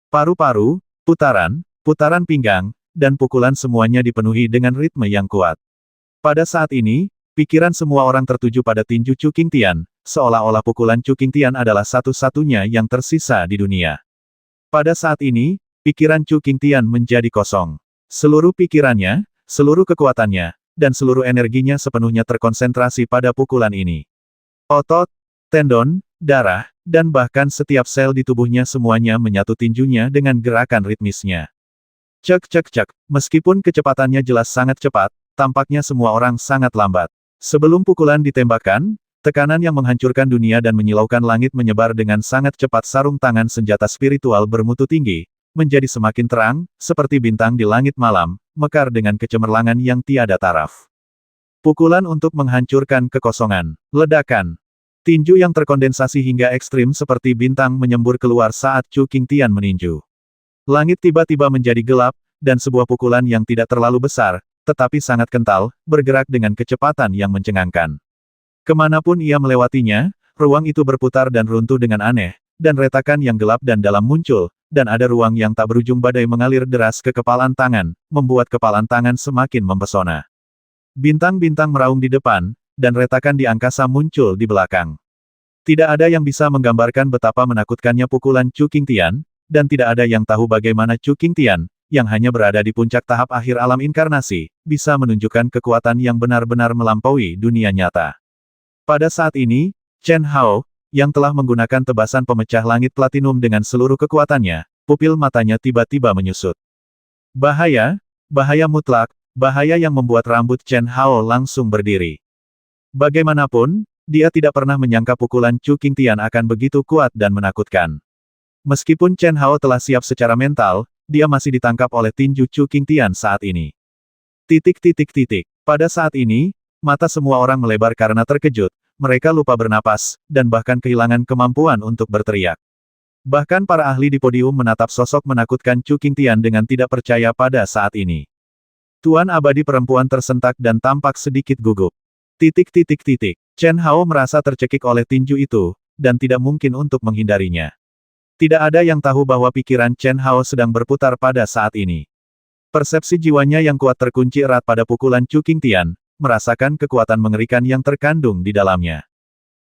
Paru-paru, putaran, putaran pinggang, dan pukulan semuanya dipenuhi dengan ritme yang kuat. Pada saat ini, pikiran semua orang tertuju pada tinju Chu Qingtian, seolah-olah pukulan Chu Qingtian adalah satu-satunya yang tersisa di dunia. Pada saat ini, pikiran Chu Qingtian menjadi kosong. Seluruh pikirannya, seluruh kekuatannya, dan seluruh energinya sepenuhnya terkonsentrasi pada pukulan ini. Otot, tendon, darah, dan bahkan setiap sel di tubuhnya semuanya menyatu tinjunya dengan gerakan ritmisnya. Cek cek cek, meskipun kecepatannya jelas sangat cepat, tampaknya semua orang sangat lambat. Sebelum pukulan ditembakkan, tekanan yang menghancurkan dunia dan menyilaukan langit menyebar dengan sangat cepat. Sarung tangan senjata spiritual bermutu tinggi, menjadi semakin terang, seperti bintang di langit malam, mekar dengan kecemerlangan yang tiada taraf. Pukulan untuk menghancurkan kekosongan. Ledakan. Tinju yang terkondensasi hingga ekstrim seperti bintang menyembur keluar saat Chu Qingtian meninju. Langit tiba-tiba menjadi gelap, dan sebuah pukulan yang tidak terlalu besar, tetapi sangat kental, bergerak dengan kecepatan yang mencengangkan. Kemanapun ia melewatinya, ruang itu berputar dan runtuh dengan aneh, dan retakan yang gelap dan dalam muncul, dan ada ruang yang tak berujung badai mengalir deras ke kepalan tangan, membuat kepalan tangan semakin mempesona. Bintang-bintang meraung di depan, dan retakan di angkasa muncul di belakang. Tidak ada yang bisa menggambarkan betapa menakutkannya pukulan Chu Qingtian, dan tidak ada yang tahu bagaimana Chu Qingtian, yang hanya berada di puncak tahap akhir alam inkarnasi, bisa menunjukkan kekuatan yang benar-benar melampaui dunia nyata. Pada saat ini, Chen Hao, yang telah menggunakan tebasan pemecah langit platinum dengan seluruh kekuatannya, pupil matanya tiba-tiba menyusut. Bahaya, bahaya mutlak, bahaya yang membuat rambut Chen Hao langsung berdiri. Bagaimanapun, dia tidak pernah menyangka pukulan Chu Qingtian akan begitu kuat dan menakutkan. Meskipun Chen Hao telah siap secara mental, dia masih ditangkap oleh tinju Chu Qingtian saat ini. Pada saat ini, mata semua orang melebar karena terkejut, mereka lupa bernapas, dan bahkan kehilangan kemampuan untuk berteriak. Bahkan para ahli di podium menatap sosok menakutkan Chu Qingtian dengan tidak percaya pada saat ini. Tuan abadi perempuan tersentak dan tampak sedikit gugup. Chen Hao merasa tercekik oleh tinju itu, dan tidak mungkin untuk menghindarinya. Tidak ada yang tahu bahwa pikiran Chen Hao sedang berputar pada saat ini. Persepsi jiwanya yang kuat terkunci erat pada pukulan Chu Qingtian, merasakan kekuatan mengerikan yang terkandung di dalamnya.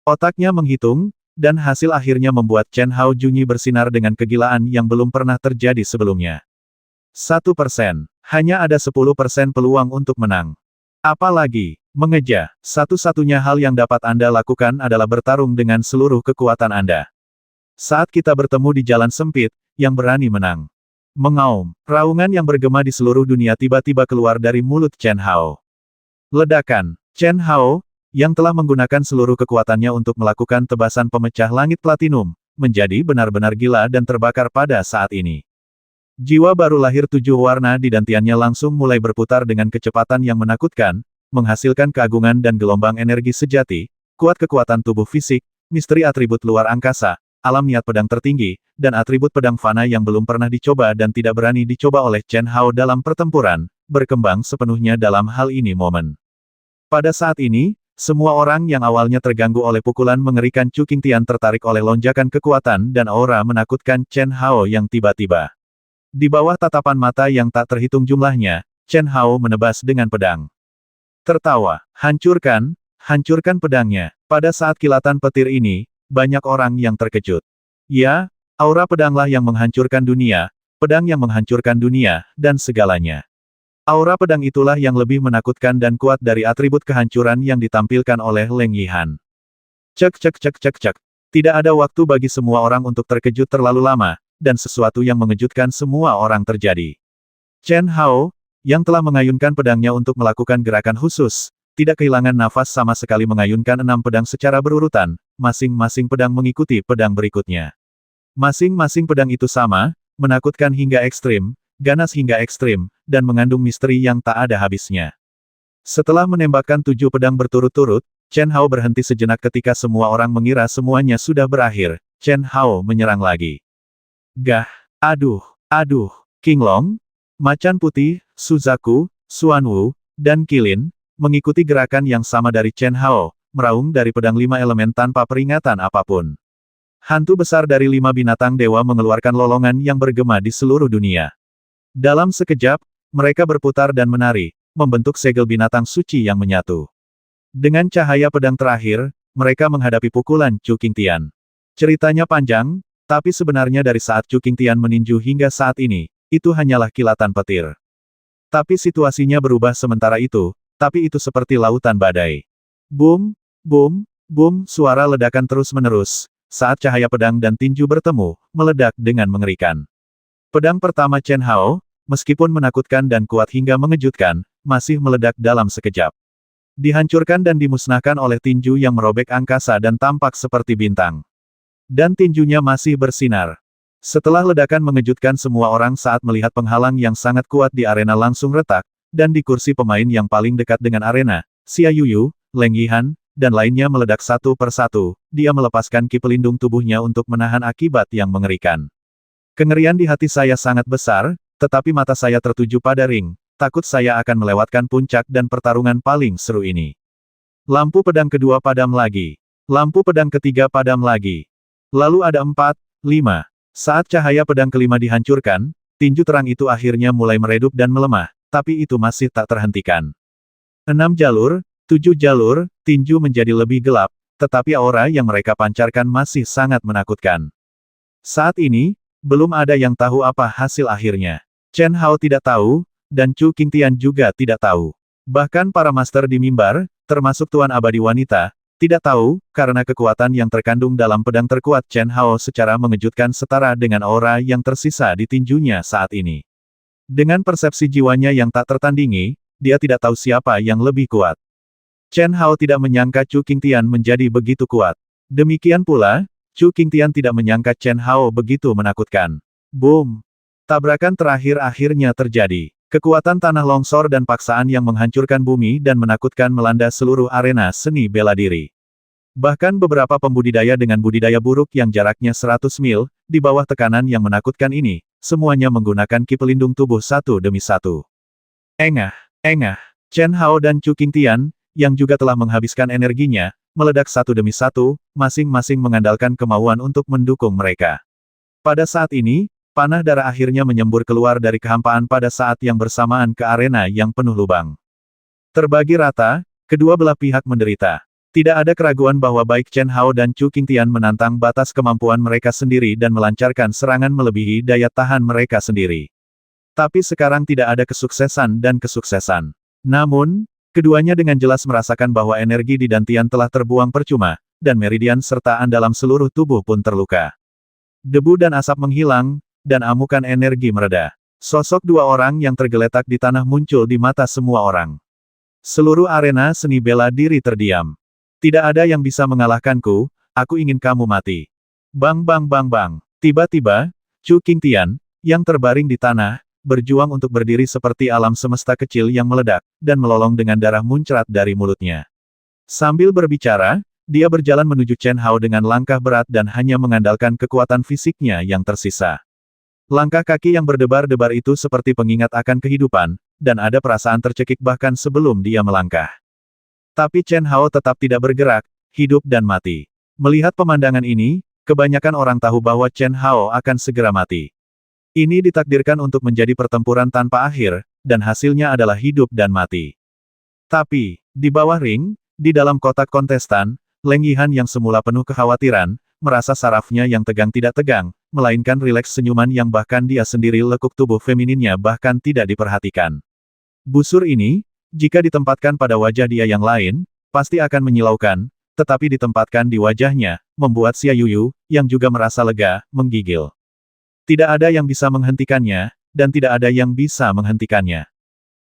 Otaknya menghitung, dan hasil akhirnya membuat Chen Hao Junyi bersinar dengan kegilaan yang belum pernah terjadi sebelumnya. 1%. Hanya ada 10% peluang untuk menang. Apalagi, mengejar. Satu-satunya hal yang dapat Anda lakukan adalah bertarung dengan seluruh kekuatan Anda. Saat kita bertemu di jalan sempit, yang berani menang. Mengaum, raungan yang bergema di seluruh dunia tiba-tiba keluar dari mulut Chen Hao. Ledakan. Chen Hao, yang telah menggunakan seluruh kekuatannya untuk melakukan tebasan pemecah langit platinum, menjadi benar-benar gila dan terbakar pada saat ini. Jiwa baru lahir 7 warna di dantiannya langsung mulai berputar dengan kecepatan yang menakutkan, menghasilkan keagungan dan gelombang energi sejati, kuat kekuatan tubuh fisik, misteri atribut luar angkasa, alam niat pedang tertinggi, dan atribut pedang fana yang belum pernah dicoba dan tidak berani dicoba oleh Chen Hao dalam pertempuran, berkembang sepenuhnya dalam hal ini momen. Pada saat ini, semua orang yang awalnya terganggu oleh pukulan mengerikan Chu Qingtian tertarik oleh lonjakan kekuatan dan aura menakutkan Chen Hao yang tiba-tiba. Di bawah tatapan mata yang tak terhitung jumlahnya, Chen Hao menebas dengan pedang. Tertawa, hancurkan, hancurkan pedangnya. Pada saat kilatan petir ini, banyak orang yang terkejut. Ya, aura pedanglah yang menghancurkan dunia, pedang yang menghancurkan dunia, dan segalanya. Aura pedang itulah yang lebih menakutkan dan kuat dari atribut kehancuran yang ditampilkan oleh Leng Yihan. Cek. Tidak ada waktu bagi semua orang untuk terkejut terlalu lama, dan sesuatu yang mengejutkan semua orang terjadi. Chen Hao, yang telah mengayunkan pedangnya untuk melakukan gerakan khusus, tidak kehilangan nafas sama sekali mengayunkan 6 pedang secara berurutan, masing-masing pedang mengikuti pedang berikutnya. Masing-masing pedang itu sama, menakutkan hingga ekstrim, ganas hingga ekstrim, dan mengandung misteri yang tak ada habisnya. Setelah menembakkan 7 pedang berturut-turut, Chen Hao berhenti sejenak ketika semua orang mengira semuanya sudah berakhir. Chen Hao menyerang lagi. Gah, aduh, Qinglong, Macan Putih, Suzaku, Xuanwu, dan Qilin, mengikuti gerakan yang sama dari Chen Hao, meraung dari pedang 5 elemen tanpa peringatan apapun. Hantu besar dari 5 binatang dewa mengeluarkan lolongan yang bergema di seluruh dunia. Dalam sekejap, mereka berputar dan menari, membentuk segel binatang suci yang menyatu. Dengan cahaya pedang terakhir, mereka menghadapi pukulan Chu Qingtian. Ceritanya panjang, tapi sebenarnya dari saat Chu Qingtian meninju hingga saat ini, itu hanyalah kilatan petir. Tapi situasinya berubah sementara itu, tapi itu seperti lautan badai. Boom, boom, boom, suara ledakan terus-menerus. Saat cahaya pedang dan tinju bertemu, meledak dengan mengerikan. Pedang pertama Chen Hao, meskipun menakutkan dan kuat hingga mengejutkan, masih meledak dalam sekejap. Dihancurkan dan dimusnahkan oleh tinju yang merobek angkasa dan tampak seperti bintang. Dan tinjunya masih bersinar. Setelah ledakan mengejutkan semua orang saat melihat penghalang yang sangat kuat di arena langsung retak, dan di kursi pemain yang paling dekat dengan arena, Xia Yuyu, Leng Yihan, dan lainnya meledak satu persatu, dia melepaskan ki pelindung tubuhnya untuk menahan akibat yang mengerikan. Kengerian di hati saya sangat besar, tetapi mata saya tertuju pada ring, takut saya akan melewatkan puncak dan pertarungan paling seru ini. Lampu pedang kedua padam lagi. Lampu pedang ketiga padam lagi. Lalu ada 4, 5. Saat cahaya pedang kelima dihancurkan, tinju terang itu akhirnya mulai meredup dan melemah, tapi itu masih tak terhentikan. 6 jalur, 7 jalur, tinju menjadi lebih gelap, tetapi aura yang mereka pancarkan masih sangat menakutkan. Saat ini, belum ada yang tahu apa hasil akhirnya. Chen Hao tidak tahu, dan Chu Qingtian juga tidak tahu. Bahkan para master di mimbar, termasuk Tuan Abadi Wanita, tidak tahu, karena kekuatan yang terkandung dalam pedang terkuat Chen Hao secara mengejutkan setara dengan aura yang tersisa di tinjunya saat ini. Dengan persepsi jiwanya yang tak tertandingi, dia tidak tahu siapa yang lebih kuat. Chen Hao tidak menyangka Chu Qingtian menjadi begitu kuat. Demikian pula, Chu Qingtian tidak menyangka Chen Hao begitu menakutkan. Boom! Tabrakan terakhir akhirnya terjadi. Kekuatan tanah longsor dan paksaan yang menghancurkan bumi dan menakutkan melanda seluruh arena seni bela diri. Bahkan beberapa pembudidaya dengan budidaya buruk yang jaraknya 100 mil, di bawah tekanan yang menakutkan ini, semuanya menggunakan ki pelindung tubuh satu demi satu. Engah! Engah! Chen Hao dan Chu Qingtian, yang juga telah menghabiskan energinya, meledak satu demi satu, masing-masing mengandalkan kemauan untuk mendukung mereka. Pada saat ini, panah darah akhirnya menyembur keluar dari kehampaan pada saat yang bersamaan ke arena yang penuh lubang. Terbagi rata, kedua belah pihak menderita. Tidak ada keraguan bahwa baik Chen Hao dan Chu Qingtian menantang batas kemampuan mereka sendiri dan melancarkan serangan melebihi daya tahan mereka sendiri. Tapi sekarang tidak ada kesuksesan dan kesuksesan. Namun, keduanya dengan jelas merasakan bahwa energi di dantian telah terbuang percuma, dan meridian serta dalam seluruh tubuh pun terluka. Debu dan asap menghilang, dan amukan energi mereda. Sosok dua orang yang tergeletak di tanah muncul di mata semua orang. Seluruh arena seni bela diri terdiam. Tidak ada yang bisa mengalahkanku, aku ingin kamu mati. Bang bang bang bang. Tiba-tiba, Chu Qingtian, yang terbaring di tanah, berjuang untuk berdiri seperti alam semesta kecil yang meledak, dan melolong dengan darah muncrat dari mulutnya. Sambil berbicara, dia berjalan menuju Chen Hao dengan langkah berat dan hanya mengandalkan kekuatan fisiknya yang tersisa. Langkah kaki yang berdebar-debar itu seperti pengingat akan kehidupan, dan ada perasaan tercekik bahkan sebelum dia melangkah. Tapi Chen Hao tetap tidak bergerak, hidup dan mati. Melihat pemandangan ini, kebanyakan orang tahu bahwa Chen Hao akan segera mati. Ini ditakdirkan untuk menjadi pertempuran tanpa akhir, dan hasilnya adalah hidup dan mati. Tapi, di bawah ring, di dalam kotak kontestan, Leng Yihan yang semula penuh kekhawatiran, merasa sarafnya yang tegang tidak tegang, melainkan rileks senyuman yang bahkan dia sendiri lekuk tubuh femininnya bahkan tidak diperhatikan. Busur ini, jika ditempatkan pada wajah dia yang lain, pasti akan menyilaukan, tetapi ditempatkan di wajahnya, membuat Xia Yuyu, yang juga merasa lega, menggigil. Tidak ada yang bisa menghentikannya, dan tidak ada yang bisa menghentikannya.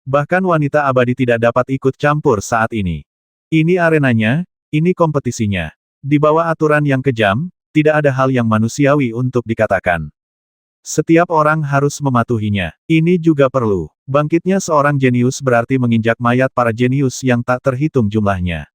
Bahkan wanita abadi tidak dapat ikut campur saat ini. Ini arenanya, ini kompetisinya. Di bawah aturan yang kejam, tidak ada hal yang manusiawi untuk dikatakan. Setiap orang harus mematuhinya. Ini juga perlu. Bangkitnya seorang jenius berarti menginjak mayat para jenius yang tak terhitung jumlahnya.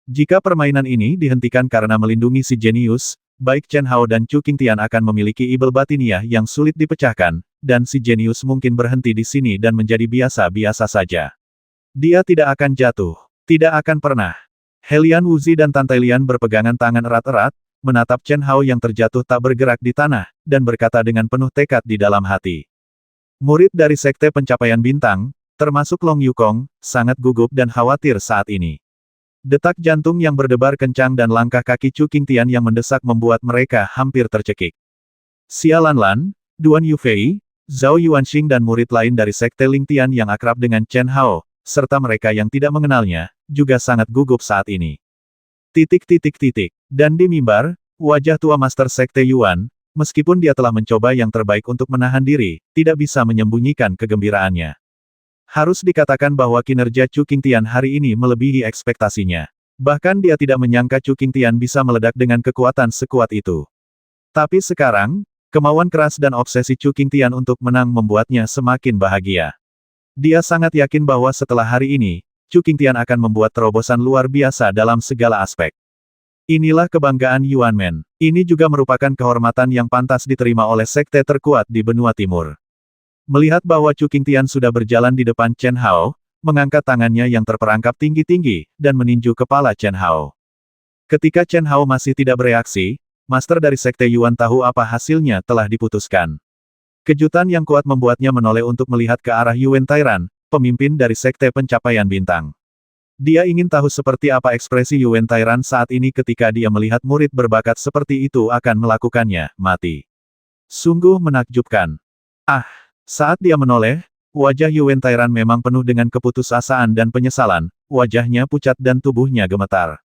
Jika permainan ini dihentikan karena melindungi si jenius, baik Chen Hao dan Chu Qingtian akan memiliki ibel batiniah yang sulit dipecahkan, dan si jenius mungkin berhenti di sini dan menjadi biasa-biasa saja. Dia tidak akan jatuh. Tidak akan pernah. Helian Wuzi dan Tante Lian berpegangan tangan erat-erat, menatap Chen Hao yang terjatuh tak bergerak di tanah, dan berkata dengan penuh tekad di dalam hati. Murid dari Sekte Pencapaian Bintang, termasuk Long Yukong, sangat gugup dan khawatir saat ini. Detak jantung yang berdebar kencang dan langkah kaki Chu Qingtian yang mendesak membuat mereka hampir tercekik. Xia Lanlan, Duan Yufei, Zhao Yuanxing dan murid lain dari Sekte Lingtian yang akrab dengan Chen Hao, serta mereka yang tidak mengenalnya, juga sangat gugup saat ini. Dan di mimbar, wajah tua Master Sekte Yuan, meskipun dia telah mencoba yang terbaik untuk menahan diri, tidak bisa menyembunyikan kegembiraannya. Harus dikatakan bahwa kinerja Chu Qingtian hari ini melebihi ekspektasinya. Bahkan dia tidak menyangka Chu Qingtian bisa meledak dengan kekuatan sekuat itu. Tapi sekarang, kemauan keras dan obsesi Chu Qingtian untuk menang membuatnya semakin bahagia. Dia sangat yakin bahwa setelah hari ini, Chu Qingtian akan membuat terobosan luar biasa dalam segala aspek. Inilah kebanggaan Yuan Men. Ini juga merupakan kehormatan yang pantas diterima oleh sekte terkuat di benua timur. Melihat bahwa Chu Qingtian sudah berjalan di depan Chen Hao, mengangkat tangannya yang terperangkap tinggi-tinggi, dan meninju kepala Chen Hao. Ketika Chen Hao masih tidak bereaksi, master dari sekte Yuan tahu apa hasilnya telah diputuskan. Kejutan yang kuat membuatnya menoleh untuk melihat ke arah Yuan Tairan, pemimpin dari Sekte Pencapaian Bintang. Dia ingin tahu seperti apa ekspresi Yuan Tairan saat ini ketika dia melihat murid berbakat seperti itu akan melakukannya mati. Sungguh menakjubkan. Saat dia menoleh, wajah Yuan Tairan memang penuh dengan keputusasaan dan penyesalan, wajahnya pucat dan tubuhnya gemetar.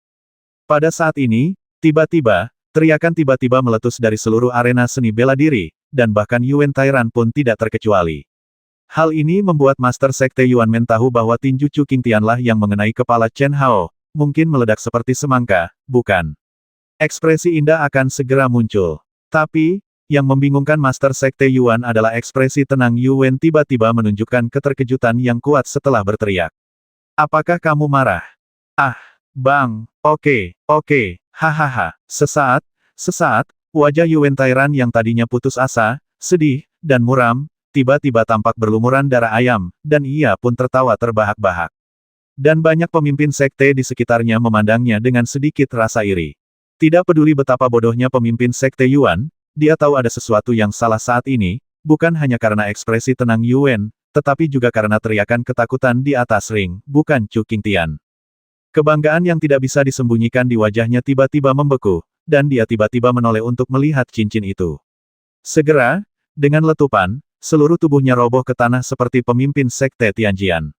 Pada saat ini, tiba-tiba, teriakan tiba-tiba meletus dari seluruh arena seni bela diri, dan bahkan Yuan Tairan pun tidak terkecuali. Hal ini membuat Master Sekte Yuan Men tahu bahwa tinju Chu Qingtianlah yang mengenai kepala Chen Hao, mungkin meledak seperti semangka, bukan? Ekspresi indah akan segera muncul. Tapi, yang membingungkan Master Sekte Yuan adalah ekspresi tenang Yuan tiba-tiba menunjukkan keterkejutan yang kuat setelah berteriak. Apakah kamu marah? Bang, oke, hahaha. Sesaat, wajah Yuan Tairan yang tadinya putus asa, sedih, dan muram, tiba-tiba tampak berlumuran darah ayam, dan ia pun tertawa terbahak-bahak. Dan banyak pemimpin sekte di sekitarnya memandangnya dengan sedikit rasa iri. Tidak peduli betapa bodohnya pemimpin sekte Yuan, dia tahu ada sesuatu yang salah saat ini, bukan hanya karena ekspresi tenang Yuan, tetapi juga karena teriakan ketakutan di atas ring, bukan Chu Qingtian. Kebanggaan yang tidak bisa disembunyikan di wajahnya tiba-tiba membeku, dan dia tiba-tiba menoleh untuk melihat cincin itu. Segera, dengan letupan, seluruh tubuhnya roboh ke tanah seperti pemimpin sekte Tianjian.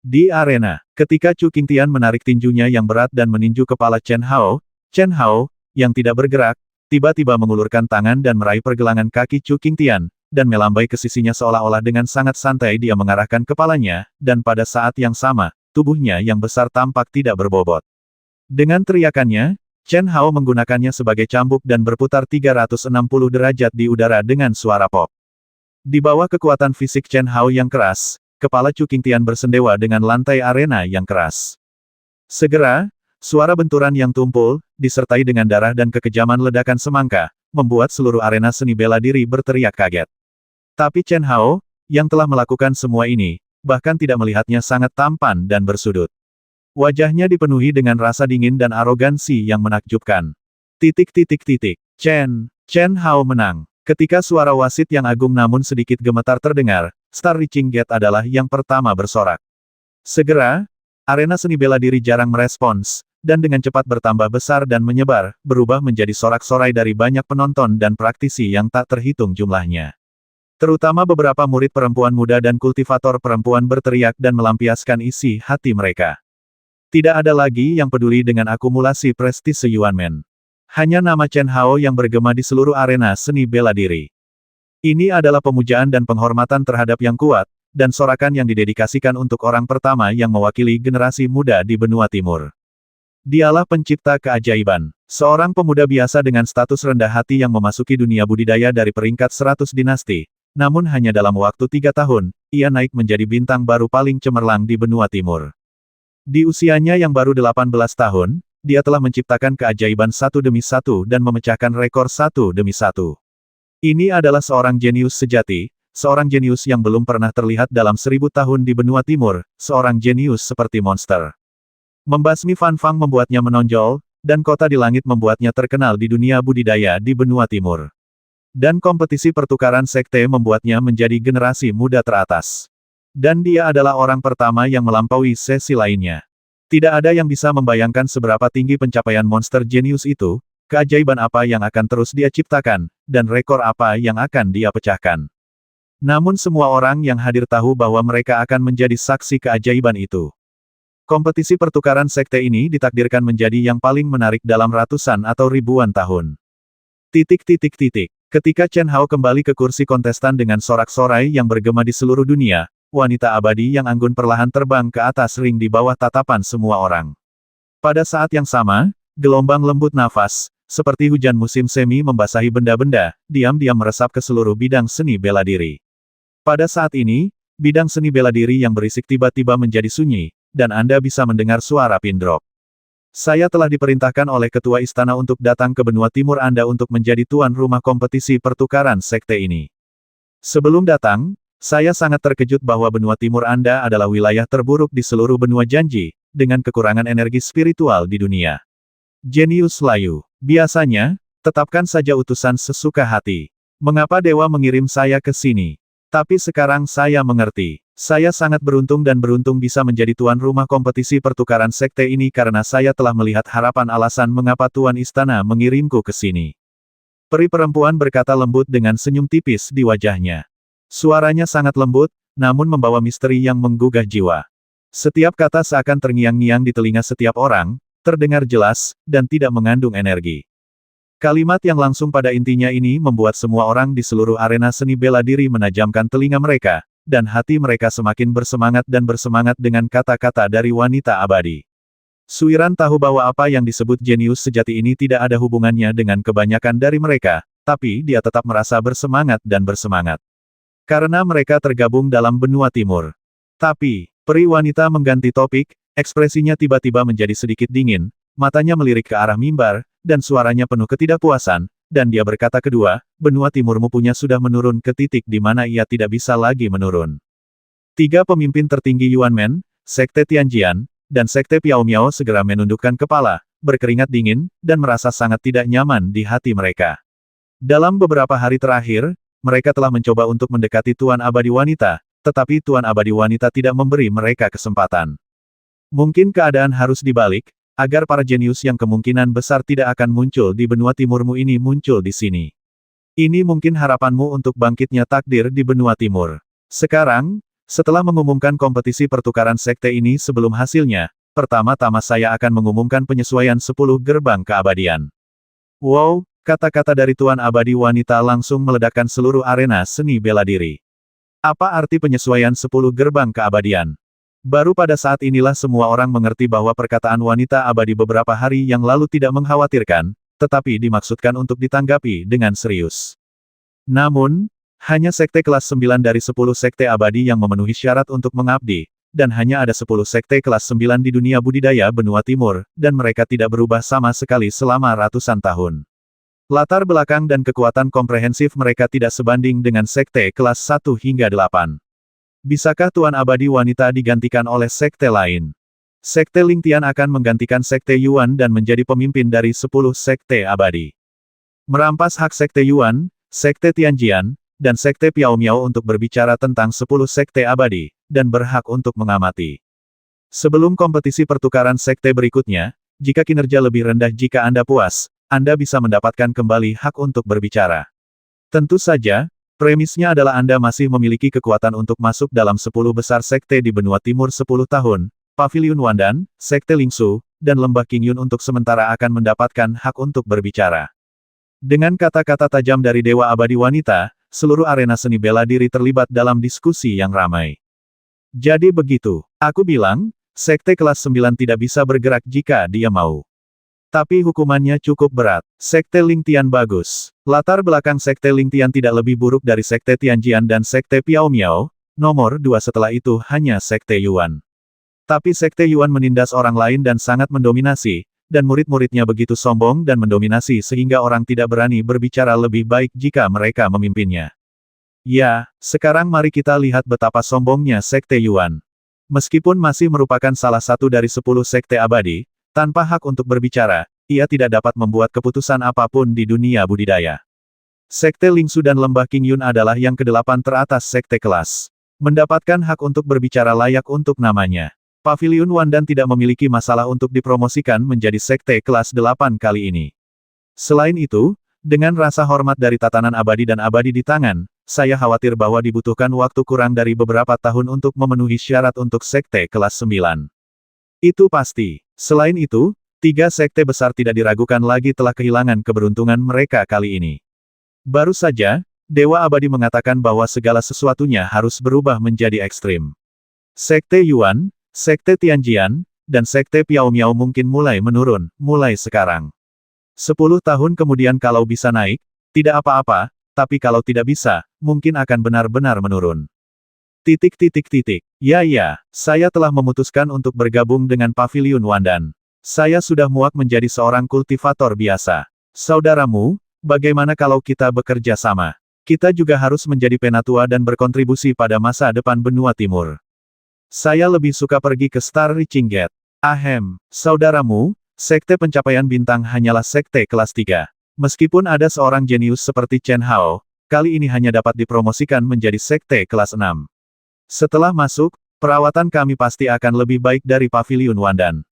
Di arena, ketika Chu Qingtian menarik tinjunya yang berat dan meninju kepala Chen Hao, yang tidak bergerak, tiba-tiba mengulurkan tangan dan meraih pergelangan kaki Chu Qingtian, dan melambai ke sisinya seolah-olah dengan sangat santai dia mengarahkan kepalanya, dan pada saat yang sama, tubuhnya yang besar tampak tidak berbobot. Dengan teriakannya, Chen Hao menggunakannya sebagai cambuk dan berputar 360 derajat di udara dengan suara pop. Di bawah kekuatan fisik Chen Hao yang keras, kepala Chu Qingtian bersendewa dengan lantai arena yang keras. Segera, suara benturan yang tumpul, disertai dengan darah dan kekejaman ledakan semangka, membuat seluruh arena seni bela diri berteriak kaget. Tapi Chen Hao, yang telah melakukan semua ini, bahkan tidak melihatnya sangat tampan dan bersudut. Wajahnya dipenuhi dengan rasa dingin dan arogansi yang menakjubkan. Chen Hao menang. Ketika suara wasit yang agung namun sedikit gemetar terdengar, Star Reaching Gate adalah yang pertama bersorak. Segera, arena seni bela diri jarang merespons, dan dengan cepat bertambah besar dan menyebar, berubah menjadi sorak-sorai dari banyak penonton dan praktisi yang tak terhitung jumlahnya. Terutama beberapa murid perempuan muda dan kultivator perempuan berteriak dan melampiaskan isi hati mereka. Tidak ada lagi yang peduli dengan akumulasi prestise Yuan Men. Hanya nama Chen Hao yang bergema di seluruh arena seni bela diri. Ini adalah pemujaan dan penghormatan terhadap yang kuat, dan sorakan yang didedikasikan untuk orang pertama yang mewakili generasi muda di benua timur. Dialah pencipta keajaiban. Seorang pemuda biasa dengan status rendah hati yang memasuki dunia budidaya dari peringkat 100 dinasti. Namun hanya dalam waktu 3 tahun, ia naik menjadi bintang baru paling cemerlang di benua timur. Di usianya yang baru 18 tahun, dia telah menciptakan keajaiban satu demi satu dan memecahkan rekor satu demi satu. Ini adalah seorang jenius sejati, seorang jenius yang belum pernah terlihat dalam 1000 tahun di benua timur, seorang jenius seperti monster. Membasmi Fan Fang membuatnya menonjol, dan kota di langit membuatnya terkenal di dunia budidaya di benua timur. Dan kompetisi pertukaran sekte membuatnya menjadi generasi muda teratas. Dan dia adalah orang pertama yang melampaui sesi lainnya. Tidak ada yang bisa membayangkan seberapa tinggi pencapaian monster jenius itu, keajaiban apa yang akan terus dia ciptakan, dan rekor apa yang akan dia pecahkan. Namun semua orang yang hadir tahu bahwa mereka akan menjadi saksi keajaiban itu. Kompetisi pertukaran sekte ini ditakdirkan menjadi yang paling menarik dalam ratusan atau ribuan tahun. Ketika Chen Hao kembali ke kursi kontestan dengan sorak-sorai yang bergema di seluruh dunia, wanita abadi yang anggun perlahan terbang ke atas ring di bawah tatapan semua orang. Pada saat yang sama, gelombang lembut nafas, seperti hujan musim semi membasahi benda-benda, diam-diam meresap ke seluruh bidang seni bela diri. Pada saat ini, bidang seni bela diri yang berisik tiba-tiba menjadi sunyi, dan Anda bisa mendengar suara pin drop. Saya telah diperintahkan oleh ketua istana untuk datang ke benua timur Anda untuk menjadi tuan rumah kompetisi pertukaran sekte ini. Sebelum datang, saya sangat terkejut bahwa benua timur Anda adalah wilayah terburuk di seluruh benua janji, dengan kekurangan energi spiritual di dunia. Jenius layu. Biasanya, tetapkan saja utusan sesuka hati. Mengapa dewa mengirim saya ke sini? Tapi sekarang saya mengerti. Saya sangat beruntung dan beruntung bisa menjadi tuan rumah kompetisi pertukaran sekte ini karena saya telah melihat harapan alasan mengapa tuan istana mengirimku ke sini. Peri perempuan berkata lembut dengan senyum tipis di wajahnya. Suaranya sangat lembut, namun membawa misteri yang menggugah jiwa. Setiap kata seakan terngiang-ngiang di telinga setiap orang, terdengar jelas, dan tidak mengandung energi. Kalimat yang langsung pada intinya ini membuat semua orang di seluruh arena seni bela diri menajamkan telinga mereka, dan hati mereka semakin bersemangat dan bersemangat dengan kata-kata dari wanita abadi. Suiran tahu bahwa apa yang disebut jenius sejati ini tidak ada hubungannya dengan kebanyakan dari mereka, tapi dia tetap merasa bersemangat dan bersemangat. Karena mereka tergabung dalam benua timur. Tapi, peri wanita mengganti topik, ekspresinya tiba-tiba menjadi sedikit dingin, matanya melirik ke arah mimbar, dan suaranya penuh ketidakpuasan, dan dia berkata kedua, benua timurmu punya sudah menurun ke titik di mana ia tidak bisa lagi menurun. Tiga pemimpin tertinggi Yuanmen, Sekte Tianjian, dan Sekte Piao Miao segera menundukkan kepala, berkeringat dingin, dan merasa sangat tidak nyaman di hati mereka. Dalam beberapa hari terakhir, mereka telah mencoba untuk mendekati Tuan Abadi Wanita, tetapi Tuan Abadi Wanita tidak memberi mereka kesempatan. Mungkin keadaan harus dibalik, agar para jenius yang kemungkinan besar tidak akan muncul di benua timurmu ini muncul di sini. Ini mungkin harapanmu untuk bangkitnya takdir di benua timur. Sekarang, setelah mengumumkan kompetisi pertukaran sekte ini sebelum hasilnya, pertama-tama saya akan mengumumkan penyesuaian 10 gerbang keabadian. Wow, kata-kata dari Tuan Abadi Wanita langsung meledakkan seluruh arena seni bela diri. Apa arti penyesuaian 10 gerbang keabadian? Baru pada saat inilah semua orang mengerti bahwa perkataan wanita abadi beberapa hari yang lalu tidak mengkhawatirkan, tetapi dimaksudkan untuk ditanggapi dengan serius. Namun, hanya sekte kelas 9 dari 10 sekte abadi yang memenuhi syarat untuk mengabdi, dan hanya ada 10 sekte kelas 9 di dunia budidaya benua timur, dan mereka tidak berubah sama sekali selama ratusan tahun. Latar belakang dan kekuatan komprehensif mereka tidak sebanding dengan sekte kelas 1 hingga 8. Bisakah Tuan Abadi Wanita digantikan oleh sekte lain? Sekte Lingtian akan menggantikan sekte Yuan dan menjadi pemimpin dari 10 sekte abadi. Merampas hak sekte Yuan, sekte Tianjian, dan sekte Piao Miao untuk berbicara tentang 10 sekte abadi, dan berhak untuk mengamati. Sebelum kompetisi pertukaran sekte berikutnya, jika kinerja lebih rendah jika Anda puas, Anda bisa mendapatkan kembali hak untuk berbicara. Tentu saja, premisnya adalah Anda masih memiliki kekuatan untuk masuk dalam 10 besar sekte di benua timur 10 tahun, Paviliun Wandan, Sekte Lingsu, dan Lembah Qingyun untuk sementara akan mendapatkan hak untuk berbicara. Dengan kata-kata tajam dari Dewa Abadi Wanita, seluruh arena seni bela diri terlibat dalam diskusi yang ramai. Jadi begitu, aku bilang, sekte kelas 9 tidak bisa bergerak jika dia mau. Tapi hukumannya cukup berat. Sekte Lingtian bagus. Latar belakang Sekte Lingtian tidak lebih buruk dari Sekte Tianjian dan Sekte Piao Miao, nomor 2 setelah itu hanya Sekte Yuan. Tapi Sekte Yuan menindas orang lain dan sangat mendominasi, dan murid-muridnya begitu sombong dan mendominasi sehingga orang tidak berani berbicara lebih baik jika mereka memimpinnya. Ya, sekarang mari kita lihat betapa sombongnya Sekte Yuan. Meskipun masih merupakan salah satu dari 10 sekte abadi, tanpa hak untuk berbicara, ia tidak dapat membuat keputusan apapun di dunia budidaya. Sekte Lingsu dan Lembah Qingyun adalah yang ke-8 teratas sekte kelas. Mendapatkan hak untuk berbicara layak untuk namanya. Paviliun Wandan tidak memiliki masalah untuk dipromosikan menjadi sekte kelas 8 kali ini. Selain itu, dengan rasa hormat dari tatanan abadi dan abadi di tangan, saya khawatir bahwa dibutuhkan waktu kurang dari beberapa tahun untuk memenuhi syarat untuk sekte kelas 9. Itu pasti. Selain itu, 3 sekte besar tidak diragukan lagi telah kehilangan keberuntungan mereka kali ini. Baru saja, Dewa Abadi mengatakan bahwa segala sesuatunya harus berubah menjadi ekstrim. Sekte Yuan, Sekte Tianjian, dan Sekte Piao Miao mungkin mulai menurun, mulai sekarang. 10 tahun kemudian kalau bisa naik, tidak apa-apa, tapi kalau tidak bisa, mungkin akan benar-benar menurun. Ya, saya telah memutuskan untuk bergabung dengan Paviliun Wandan. Saya sudah muak menjadi seorang kultivator biasa. Saudaramu, bagaimana kalau kita bekerja sama? Kita juga harus menjadi penatua dan berkontribusi pada masa depan benua timur. Saya lebih suka pergi ke Star Reaching Gate. Saudaramu, Sekte Pencapaian Bintang hanyalah sekte kelas 3. Meskipun ada seorang jenius seperti Chen Hao, kali ini hanya dapat dipromosikan menjadi sekte kelas 6. Setelah masuk, perawatan kami pasti akan lebih baik dari Paviliun Wandan.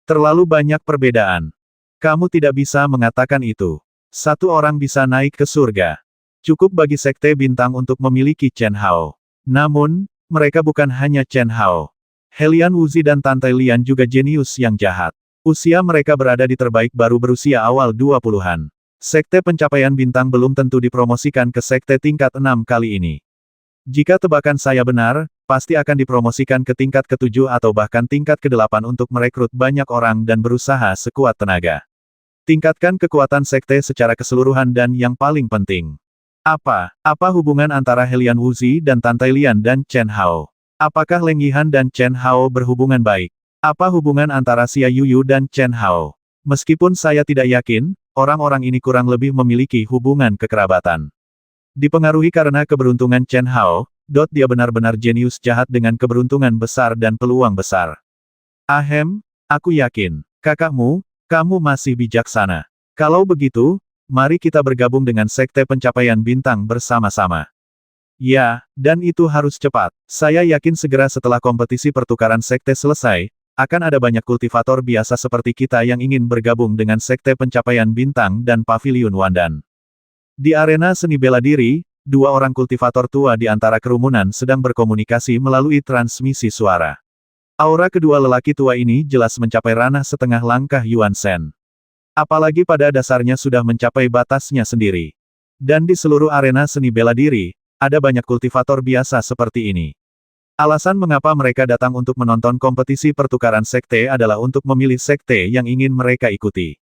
Terlalu banyak perbedaan. Kamu tidak bisa mengatakan itu. Satu orang bisa naik ke surga. Cukup bagi Sekte Bintang untuk memiliki Chen Hao. Namun, mereka bukan hanya Chen Hao. Helian Wuzi dan Tante Lian juga jenius yang jahat. Usia mereka berada di terbaik baru berusia awal 20-an. Sekte Pencapaian Bintang belum tentu dipromosikan ke sekte tingkat 6 kali ini. Jika tebakan saya benar, pasti akan dipromosikan ke tingkat ke-7 atau bahkan tingkat ke-8 untuk merekrut banyak orang dan berusaha sekuat tenaga. Tingkatkan kekuatan sekte secara keseluruhan dan yang paling penting. Apa hubungan antara Helian Wuzi dan Tante Lian dan Chen Hao? Apakah Leng Yihan dan Chen Hao berhubungan baik? Apa hubungan antara Xia Yuyu dan Chen Hao? Meskipun saya tidak yakin, orang-orang ini kurang lebih memiliki hubungan kekerabatan. Dipengaruhi karena keberuntungan Chen Hao, dia benar-benar jenius jahat dengan keberuntungan besar dan peluang besar. Aku yakin, kakakmu, kamu masih bijaksana. Kalau begitu, mari kita bergabung dengan Sekte Pencapaian Bintang bersama-sama. Ya, dan itu harus cepat. Saya yakin segera setelah kompetisi pertukaran sekte selesai, akan ada banyak kultivator biasa seperti kita yang ingin bergabung dengan Sekte Pencapaian Bintang dan Paviliun Wandan. Di arena seni bela diri, 2 orang kultivator tua di antara kerumunan sedang berkomunikasi melalui transmisi suara. Aura kedua lelaki tua ini jelas mencapai ranah setengah langkah Yuan Shen. Apalagi pada dasarnya sudah mencapai batasnya sendiri. Dan di seluruh arena seni bela diri, ada banyak kultivator biasa seperti ini. Alasan mengapa mereka datang untuk menonton kompetisi pertukaran sekte adalah untuk memilih sekte yang ingin mereka ikuti.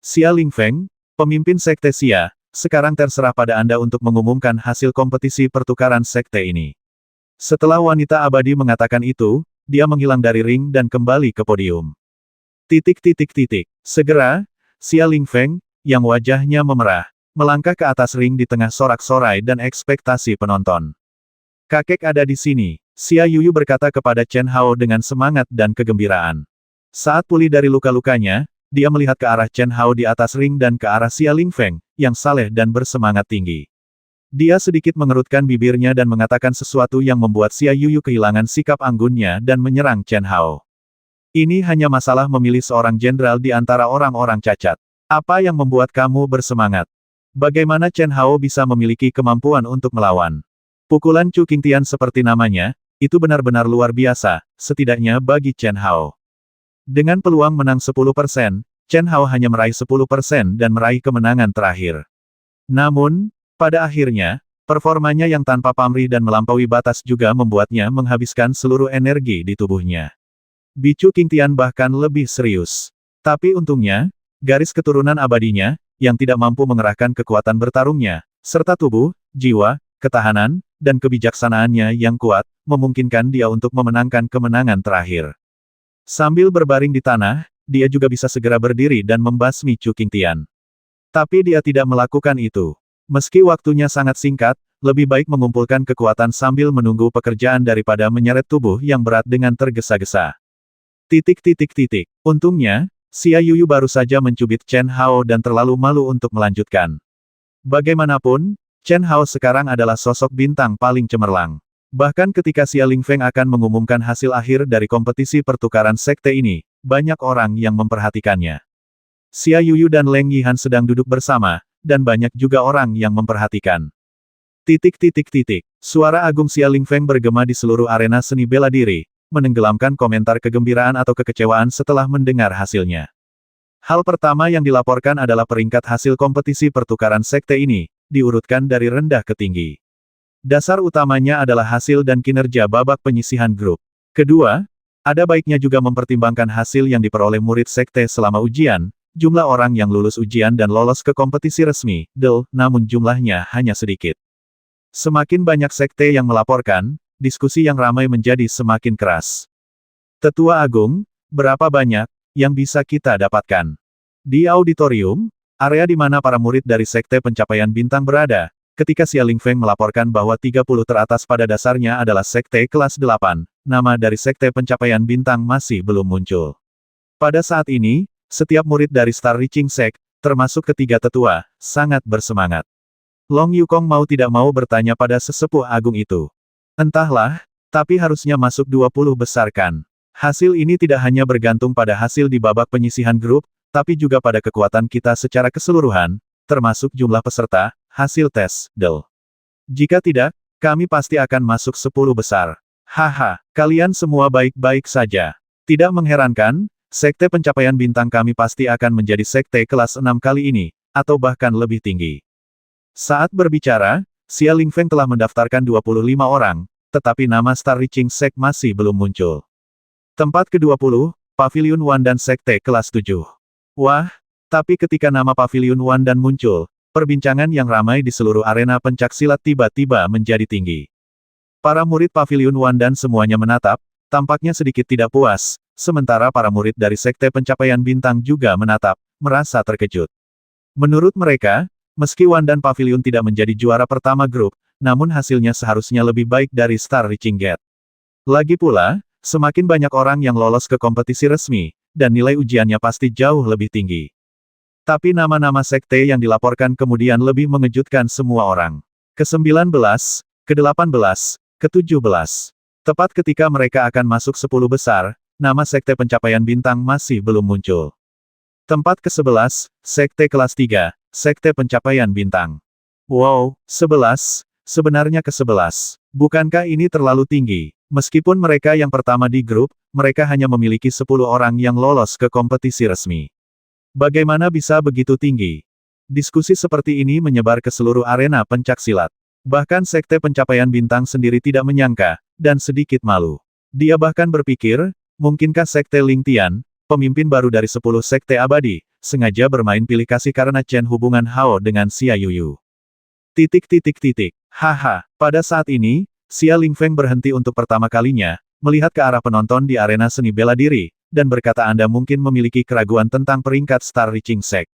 Xia Lingfeng, pemimpin sekte Xia, sekarang terserah pada Anda untuk mengumumkan hasil kompetisi pertukaran sekte ini. Setelah wanita abadi mengatakan itu, dia menghilang dari ring dan kembali ke podium. Segera, Xia Lingfeng, yang wajahnya memerah, melangkah ke atas ring di tengah sorak-sorai dan ekspektasi penonton. Kakek ada di sini, Xia Yuyu berkata kepada Chen Hao dengan semangat dan kegembiraan. Saat pulih dari luka-lukanya, dia melihat ke arah Chen Hao di atas ring dan ke arah Xia Lingfeng, yang saleh dan bersemangat tinggi. Dia sedikit mengerutkan bibirnya dan mengatakan sesuatu yang membuat Xia Yuyu kehilangan sikap anggunnya dan menyerang Chen Hao. Ini hanya masalah memilih seorang jenderal di antara orang-orang cacat. Apa yang membuat kamu bersemangat? Bagaimana Chen Hao bisa memiliki kemampuan untuk melawan? Pukulan Chu Qingtian seperti namanya, itu benar-benar luar biasa, setidaknya bagi Chen Hao. Dengan peluang menang 10%, Chen Hao hanya meraih 10% dan meraih kemenangan terakhir. Namun, pada akhirnya, performanya yang tanpa pamrih dan melampaui batas juga membuatnya menghabiskan seluruh energi di tubuhnya. Bicu Qingtian bahkan lebih serius. Tapi untungnya, garis keturunan abadinya, yang tidak mampu mengerahkan kekuatan bertarungnya, serta tubuh, jiwa, ketahanan, dan kebijaksanaannya yang kuat, memungkinkan dia untuk memenangkan kemenangan terakhir. Sambil berbaring di tanah, dia juga bisa segera berdiri dan membasmi Chu Qingtian. Tapi dia tidak melakukan itu. Meski waktunya sangat singkat, lebih baik mengumpulkan kekuatan sambil menunggu pekerjaan daripada menyeret tubuh yang berat dengan tergesa-gesa. Untungnya, Xia Yuyu baru saja mencubit Chen Hao dan terlalu malu untuk melanjutkan. Bagaimanapun, Chen Hao sekarang adalah sosok bintang paling cemerlang. Bahkan ketika Xia Lingfeng akan mengumumkan hasil akhir dari kompetisi pertukaran sekte ini, banyak orang yang memperhatikannya. Xia Yuyu dan Leng Yihan sedang duduk bersama, dan banyak juga orang yang memperhatikan. Suara agung Xia Lingfeng bergema di seluruh arena seni bela diri, menenggelamkan komentar kegembiraan atau kekecewaan setelah mendengar hasilnya. Hal pertama yang dilaporkan adalah peringkat hasil kompetisi pertukaran sekte ini, diurutkan dari rendah ke tinggi. Dasar utamanya adalah hasil dan kinerja babak penyisihan grup. Kedua, ada baiknya juga mempertimbangkan hasil yang diperoleh murid sekte selama ujian, jumlah orang yang lulus ujian dan lolos ke kompetisi resmi, namun jumlahnya hanya sedikit. Semakin banyak sekte yang melaporkan, diskusi yang ramai menjadi semakin keras. Tetua Agung, berapa banyak yang bisa kita dapatkan? Di auditorium, area di mana para murid dari sekte pencapaian bintang berada, ketika Xia Lingfeng melaporkan bahwa 30 teratas pada dasarnya adalah sekte kelas 8, nama dari sekte pencapaian bintang masih belum muncul. Pada saat ini, setiap murid dari Star Reaching Sect, termasuk ketiga tetua, sangat bersemangat. Long Yukong mau tidak mau bertanya pada sesepuh agung itu. Entahlah, tapi harusnya masuk 20 besar kan? Hasil ini tidak hanya bergantung pada hasil di babak penyisihan grup, tapi juga pada kekuatan kita secara keseluruhan, termasuk jumlah peserta, hasil tes, Jika tidak, kami pasti akan masuk 10 besar. Haha, kalian semua baik-baik saja. Tidak mengherankan, sekte pencapaian bintang kami pasti akan menjadi sekte kelas 6 kali ini, atau bahkan lebih tinggi. Saat berbicara, Xia Lingfeng telah mendaftarkan 25 orang, tetapi nama Star Reaching Sect masih belum muncul. Tempat ke-20, Pavilion Wan dan Sekte kelas 7. Wah, tapi ketika nama Pavilion Wan dan muncul, perbincangan yang ramai di seluruh arena pencaksilat tiba-tiba menjadi tinggi. Para murid Pavilion Wan dan semuanya menatap, tampaknya sedikit tidak puas, sementara para murid dari Sekte Pencapaian Bintang juga menatap, merasa terkejut. Menurut mereka, meski Wan dan Pavilion tidak menjadi juara pertama grup, namun hasilnya seharusnya lebih baik dari Star Reaching Gate. Lagi pula, semakin banyak orang yang lolos ke kompetisi resmi, dan nilai ujiannya pasti jauh lebih tinggi. Tapi nama-nama sekte yang dilaporkan kemudian lebih mengejutkan semua orang. Ke-19, ke-18, ke-17. Tepat ketika mereka akan masuk 10 besar, nama Sekte Pencapaian Bintang masih belum muncul. Tempat ke-11, Sekte kelas 3, Sekte Pencapaian Bintang. Wow, 11, sebenarnya ke-11. Bukankah ini terlalu tinggi? Meskipun mereka yang pertama di grup, mereka hanya memiliki 10 orang yang lolos ke kompetisi resmi. Bagaimana bisa begitu tinggi? Diskusi seperti ini menyebar ke seluruh arena pencaksilat. Bahkan Sekte Pencapaian Bintang sendiri tidak menyangka, dan sedikit malu. Dia bahkan berpikir, mungkinkah Sekte Ling Tian, pemimpin baru dari 10 Sekte Abadi, sengaja bermain pilih kasih karena Chen hubungan Hao dengan Xia Yuyu. Haha, pada saat ini, Xia Lingfeng berhenti untuk pertama kalinya, melihat ke arah penonton di arena seni bela diri, dan berkata Anda mungkin memiliki keraguan tentang peringkat Star Reaching Sect.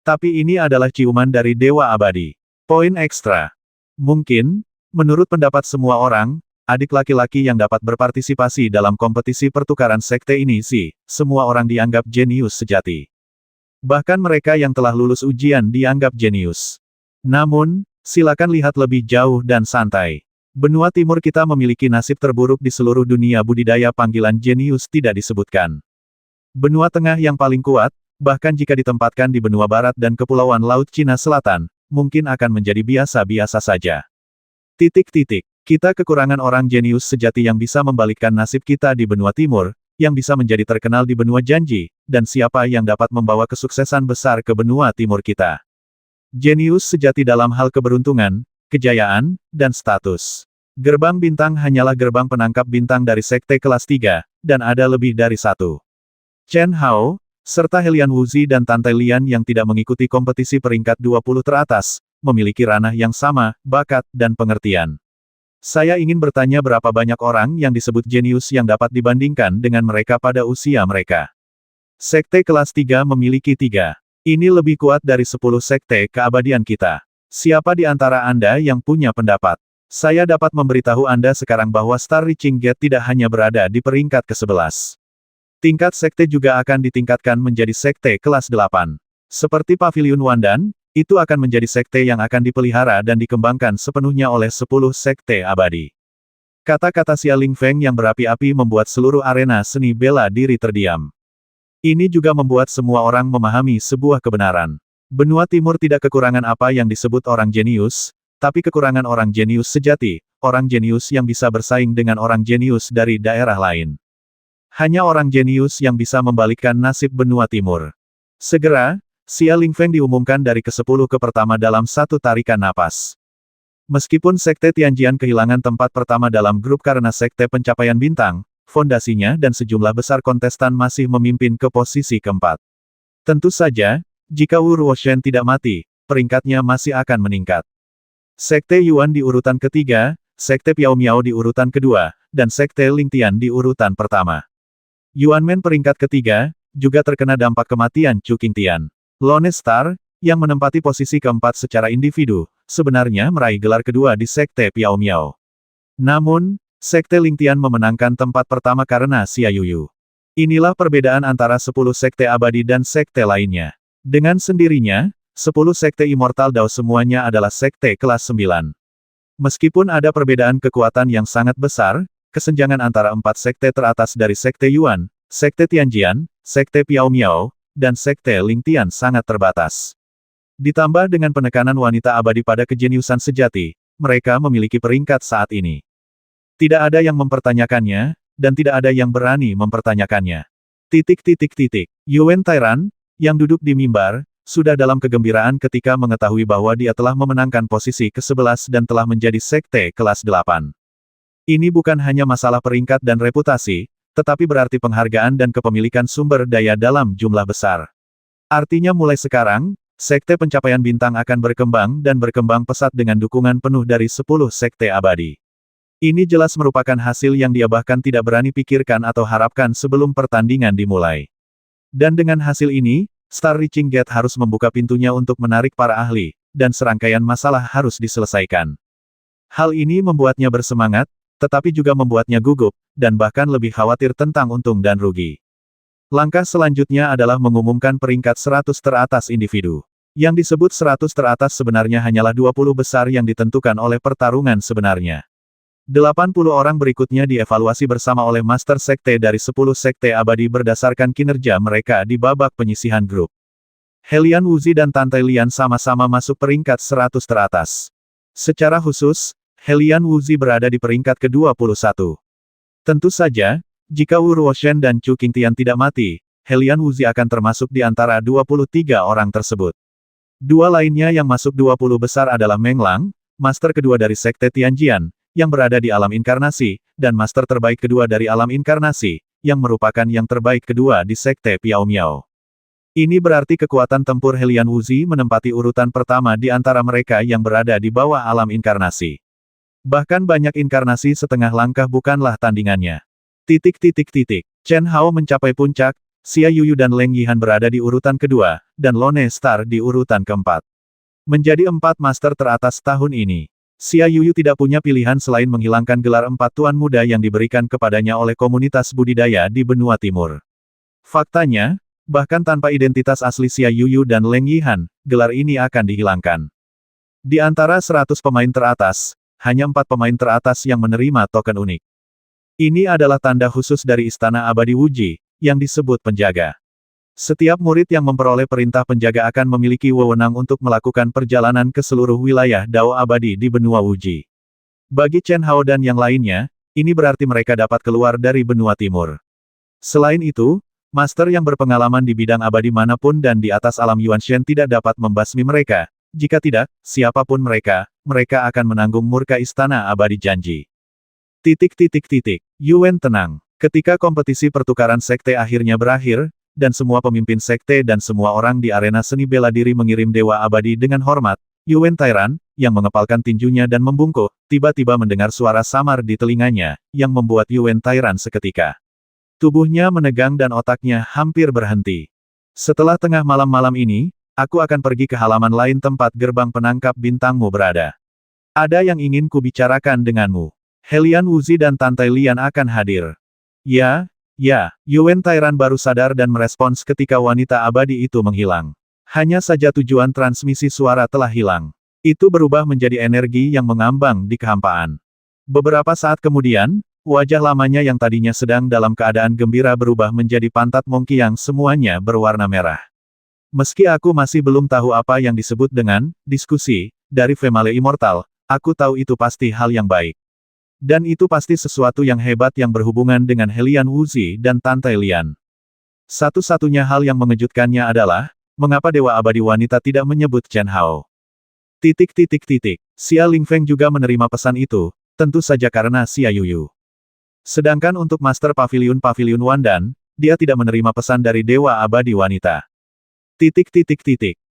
Tapi ini adalah ciuman dari Dewa Abadi. Poin ekstra. Mungkin, menurut pendapat semua orang, adik laki-laki yang dapat berpartisipasi dalam kompetisi pertukaran sekte ini sih, semua orang dianggap jenius sejati. Bahkan mereka yang telah lulus ujian dianggap jenius. Namun, silakan lihat lebih jauh dan santai. Benua Timur kita memiliki nasib terburuk di seluruh dunia budidaya panggilan jenius tidak disebutkan. Benua Tengah yang paling kuat, bahkan jika ditempatkan di benua Barat dan Kepulauan Laut Cina Selatan, mungkin akan menjadi biasa-biasa saja. Kita kekurangan orang jenius sejati yang bisa membalikkan nasib kita di benua Timur, yang bisa menjadi terkenal di benua janji, dan siapa yang dapat membawa kesuksesan besar ke benua Timur kita. Jenius sejati dalam hal keberuntungan, kejayaan, dan status. Gerbang bintang hanyalah gerbang penangkap bintang dari sekte kelas 3, dan ada lebih dari satu. Chen Hao, serta Helian Wuzi dan Tante Lian yang tidak mengikuti kompetisi peringkat 20 teratas, memiliki ranah yang sama, bakat, dan pengertian. Saya ingin bertanya berapa banyak orang yang disebut jenius yang dapat dibandingkan dengan mereka pada usia mereka. Sekte kelas 3 memiliki 3. Ini lebih kuat dari 10 sekte keabadian kita. Siapa di antara Anda yang punya pendapat? Saya dapat memberitahu Anda sekarang bahwa Star Reaching Gate tidak hanya berada di peringkat ke-11. Tingkat sekte juga akan ditingkatkan menjadi sekte kelas 8. Seperti Paviliun Wandan, itu akan menjadi sekte yang akan dipelihara dan dikembangkan sepenuhnya oleh 10 sekte abadi. Kata-kata Xia Lingfeng yang berapi-api membuat seluruh arena seni bela diri terdiam. Ini juga membuat semua orang memahami sebuah kebenaran. Benua Timur tidak kekurangan apa yang disebut orang jenius, tapi kekurangan orang jenius sejati, orang jenius yang bisa bersaing dengan orang jenius dari daerah lain. Hanya orang jenius yang bisa membalikkan nasib benua timur. Segera, Xia Lingfeng diumumkan dari ke-10 ke pertama dalam satu tarikan napas. Meskipun Sekte Tianjian kehilangan tempat pertama dalam grup karena Sekte Pencapaian Bintang, fondasinya dan sejumlah besar kontestan masih memimpin ke posisi keempat. Tentu saja, jika Wu Ruoshen tidak mati, peringkatnya masih akan meningkat. Sekte Yuan di urutan ketiga, Sekte Piao Miao di urutan kedua, dan Sekte Lingtian di urutan pertama. Yuanmen peringkat ketiga, juga terkena dampak kematian Chu Qingtian. Lone Star, yang menempati posisi keempat secara individu, sebenarnya meraih gelar kedua di Sekte Piao Miao. Namun, Sekte Lingtian memenangkan tempat pertama karena Xia Yuyu. Inilah perbedaan antara 10 sekte abadi dan sekte lainnya. Dengan sendirinya, 10 sekte immortal Dao semuanya adalah sekte kelas 9. Meskipun ada perbedaan kekuatan yang sangat besar, kesenjangan antara 4 sekte teratas dari Sekte Yuan, Sekte Tianjian, Sekte Piao Miao, dan Sekte Lingtian sangat terbatas. Ditambah dengan penekanan wanita abadi pada kejeniusan sejati, mereka memiliki peringkat saat ini. Tidak ada yang mempertanyakannya, dan tidak ada yang berani mempertanyakannya. Yuan Tairan, yang duduk di mimbar, sudah dalam kegembiraan ketika mengetahui bahwa dia telah memenangkan posisi ke-11 dan telah menjadi sekte kelas 8. Ini bukan hanya masalah peringkat dan reputasi, tetapi berarti penghargaan dan kepemilikan sumber daya dalam jumlah besar. Artinya mulai sekarang, Sekte Pencapaian Bintang akan berkembang dan berkembang pesat dengan dukungan penuh dari 10 sekte abadi. Ini jelas merupakan hasil yang dia bahkan tidak berani pikirkan atau harapkan sebelum pertandingan dimulai. Dan dengan hasil ini, Star Reaching Gate harus membuka pintunya untuk menarik para ahli, dan serangkaian masalah harus diselesaikan. Hal ini membuatnya bersemangat, tetapi juga membuatnya gugup, dan bahkan lebih khawatir tentang untung dan rugi. Langkah selanjutnya adalah mengumumkan peringkat 100 teratas individu. Yang disebut 100 teratas sebenarnya hanyalah 20 besar yang ditentukan oleh pertarungan sebenarnya. 80 orang berikutnya dievaluasi bersama oleh Master Sekte dari 10 Sekte Abadi berdasarkan kinerja mereka di babak penyisihan grup. Helian Wuzi dan Tante Lian sama-sama masuk peringkat 100 teratas. Secara khusus, Helian Wuzi berada di peringkat ke-21. Tentu saja, jika Wu Ruoshen dan Chu Qingtian tidak mati, Helian Wuzi akan termasuk di antara 23 orang tersebut. Dua lainnya yang masuk 20 besar adalah Meng Lang, master kedua dari Sekte Tianjian, yang berada di alam inkarnasi, dan master terbaik kedua dari alam inkarnasi, yang merupakan yang terbaik kedua di Sekte Piao Miao. Ini berarti kekuatan tempur Helian Wuzi menempati urutan pertama di antara mereka yang berada di bawah alam inkarnasi. Bahkan banyak inkarnasi setengah langkah bukanlah tandingannya. Chen Hao mencapai puncak, Xia Yuyu dan Leng Yihan berada di urutan kedua, dan Lone Star di urutan keempat. Menjadi 4 master teratas tahun ini. Xia Yuyu tidak punya pilihan selain menghilangkan gelar 4 tuan muda yang diberikan kepadanya oleh komunitas budidaya di benua timur. Faktanya, bahkan tanpa identitas asli Xia Yuyu dan Leng Yihan, gelar ini akan dihilangkan. Di antara 100 pemain teratas, hanya 4 pemain teratas yang menerima token unik. Ini adalah tanda khusus dari Istana Abadi Wuji, yang disebut penjaga. Setiap murid yang memperoleh perintah penjaga akan memiliki wewenang untuk melakukan perjalanan ke seluruh wilayah Dao Abadi di benua Wuji. Bagi Chen Hao dan yang lainnya, ini berarti mereka dapat keluar dari benua timur. Selain itu, master yang berpengalaman di bidang abadi manapun dan di atas alam Yuanshen tidak dapat membasmi mereka. Jika tidak, siapapun mereka akan menanggung murka Istana Abadi Janji. Yuan tenang. Ketika kompetisi pertukaran sekte akhirnya berakhir, dan semua pemimpin sekte dan semua orang di arena seni bela diri mengirim Dewa Abadi dengan hormat, Yuan Tairan, yang mengepalkan tinjunya dan membungkuk, tiba-tiba mendengar suara samar di telinganya, yang membuat Yuan Tairan seketika. Tubuhnya menegang dan otaknya hampir berhenti. Setelah tengah malam ini, aku akan pergi ke halaman lain tempat gerbang penangkap bintangmu berada. Ada yang ingin kubicarakan denganmu. Helian Wuzi dan Tante Lian akan hadir. Ya, Ya, Yuan Tairan baru sadar dan merespons ketika wanita abadi itu menghilang. Hanya saja tujuan transmisi suara telah hilang. Itu berubah menjadi energi yang mengambang di kehampaan. Beberapa saat kemudian, wajah lamanya yang tadinya sedang dalam keadaan gembira berubah menjadi pantat Monkey yang semuanya berwarna merah. Meski aku masih belum tahu apa yang disebut dengan diskusi dari Female Immortal, aku tahu itu pasti hal yang baik. Dan itu pasti sesuatu yang hebat yang berhubungan dengan Helian Wuzi dan Tante Lian. Satu-satunya hal yang mengejutkannya adalah, mengapa Dewa Abadi Wanita tidak menyebut Chen Hao. Xia Lingfeng juga menerima pesan itu, tentu saja karena Xia Yuyu. Sedangkan untuk Master Pavilion Wandan, dia tidak menerima pesan dari Dewa Abadi Wanita.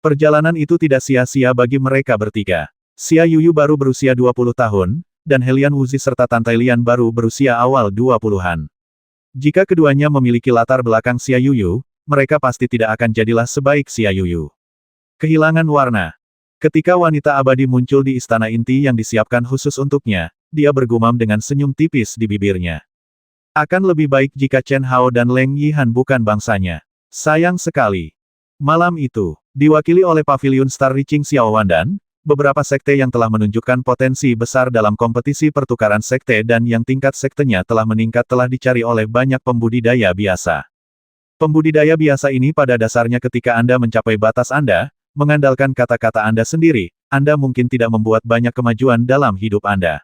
Perjalanan itu tidak sia-sia bagi mereka bertiga. Xia Yuyu baru berusia 20 tahun, dan Helian Wuzi serta Tante Lian baru berusia awal 20-an. Jika keduanya memiliki latar belakang Xia Yuyu, mereka pasti tidak akan jadilah sebaik Xia Yuyu. Kehilangan warna. Ketika wanita abadi muncul di istana inti yang disiapkan khusus untuknya, dia bergumam dengan senyum tipis di bibirnya. Akan lebih baik jika Chen Hao dan Leng Yihan bukan bangsanya. Sayang sekali. Malam itu, diwakili oleh Pavilion Star Reaching Xiao Wandan, beberapa sekte yang telah menunjukkan potensi besar dalam kompetisi pertukaran sekte dan yang tingkat sektenya telah meningkat telah dicari oleh banyak pembudidaya biasa. Pembudidaya biasa ini pada dasarnya ketika Anda mencapai batas Anda, mengandalkan kata-kata Anda sendiri, Anda mungkin tidak membuat banyak kemajuan dalam hidup Anda.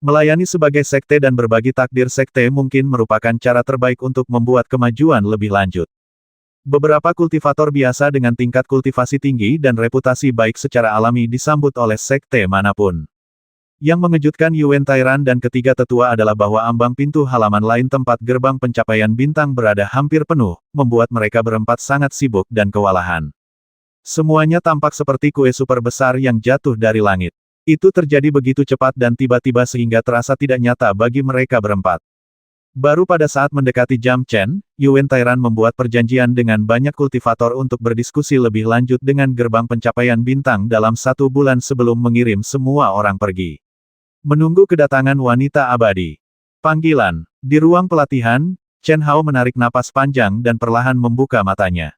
Melayani sebagai sekte dan berbagi takdir sekte mungkin merupakan cara terbaik untuk membuat kemajuan lebih lanjut. Beberapa kultivator biasa dengan tingkat kultivasi tinggi dan reputasi baik secara alami disambut oleh sekte manapun. Yang mengejutkan Yuan Tairan dan ketiga tetua adalah bahwa ambang pintu halaman lain tempat gerbang pencapaian bintang berada hampir penuh, membuat mereka berempat sangat sibuk dan kewalahan. Semuanya tampak seperti kue super besar yang jatuh dari langit. Itu terjadi begitu cepat dan tiba-tiba sehingga terasa tidak nyata bagi mereka berempat. Baru pada saat mendekati jam Chen, Yuan Tairan membuat perjanjian dengan banyak kultivator untuk berdiskusi lebih lanjut dengan gerbang pencapaian bintang dalam 1 bulan sebelum mengirim semua orang pergi. Menunggu kedatangan wanita abadi. Panggilan. Di ruang pelatihan, Chen Hao menarik napas panjang dan perlahan membuka matanya.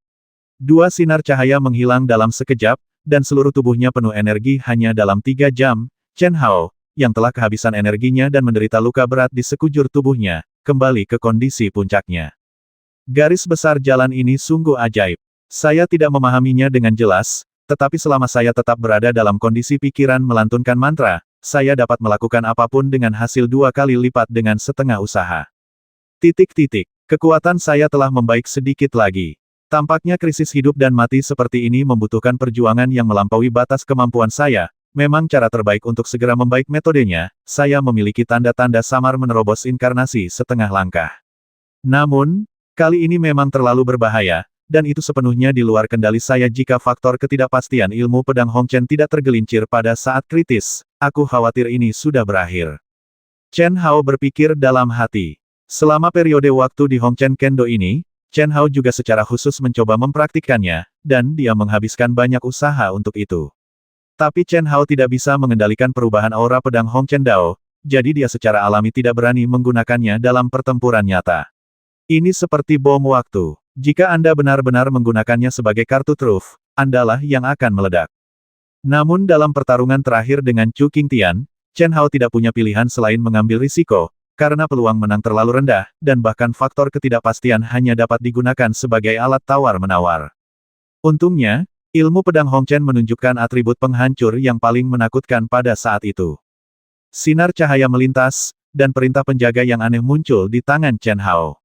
2 sinar cahaya menghilang dalam sekejap, dan seluruh tubuhnya penuh energi hanya dalam 3 jam. Chen Hao, yang telah kehabisan energinya dan menderita luka berat di sekujur tubuhnya, kembali ke kondisi puncaknya. Garis besar jalan ini sungguh ajaib. Saya tidak memahaminya dengan jelas, tetapi selama saya tetap berada dalam kondisi pikiran melantunkan mantra, saya dapat melakukan apapun dengan hasil 2 kali lipat dengan setengah usaha. Kekuatan saya telah membaik sedikit lagi. Tampaknya krisis hidup dan mati seperti ini membutuhkan perjuangan yang melampaui batas kemampuan saya. Memang cara terbaik untuk segera membaik metodenya, saya memiliki tanda-tanda samar menerobos inkarnasi setengah langkah. Namun, kali ini memang terlalu berbahaya, dan itu sepenuhnya di luar kendali saya jika faktor ketidakpastian ilmu pedang Hongchen tidak tergelincir pada saat kritis, aku khawatir ini sudah berakhir. Chen Hao berpikir dalam hati. Selama periode waktu di Hongchen Kendo ini, Chen Hao juga secara khusus mencoba mempraktikkannya, dan dia menghabiskan banyak usaha untuk itu. Tapi Chen Hao tidak bisa mengendalikan perubahan aura pedang Hongchen Dao, jadi dia secara alami tidak berani menggunakannya dalam pertempuran nyata. Ini seperti bom waktu. Jika Anda benar-benar menggunakannya sebagai kartu truf, Andalah yang akan meledak. Namun dalam pertarungan terakhir dengan Chu Qingtian, Chen Hao tidak punya pilihan selain mengambil risiko, karena peluang menang terlalu rendah, dan bahkan faktor ketidakpastian hanya dapat digunakan sebagai alat tawar-menawar. Untungnya, ilmu pedang Hongchen menunjukkan atribut penghancur yang paling menakutkan pada saat itu. Sinar cahaya melintas, dan perintah penjaga yang aneh muncul di tangan Chen Hao.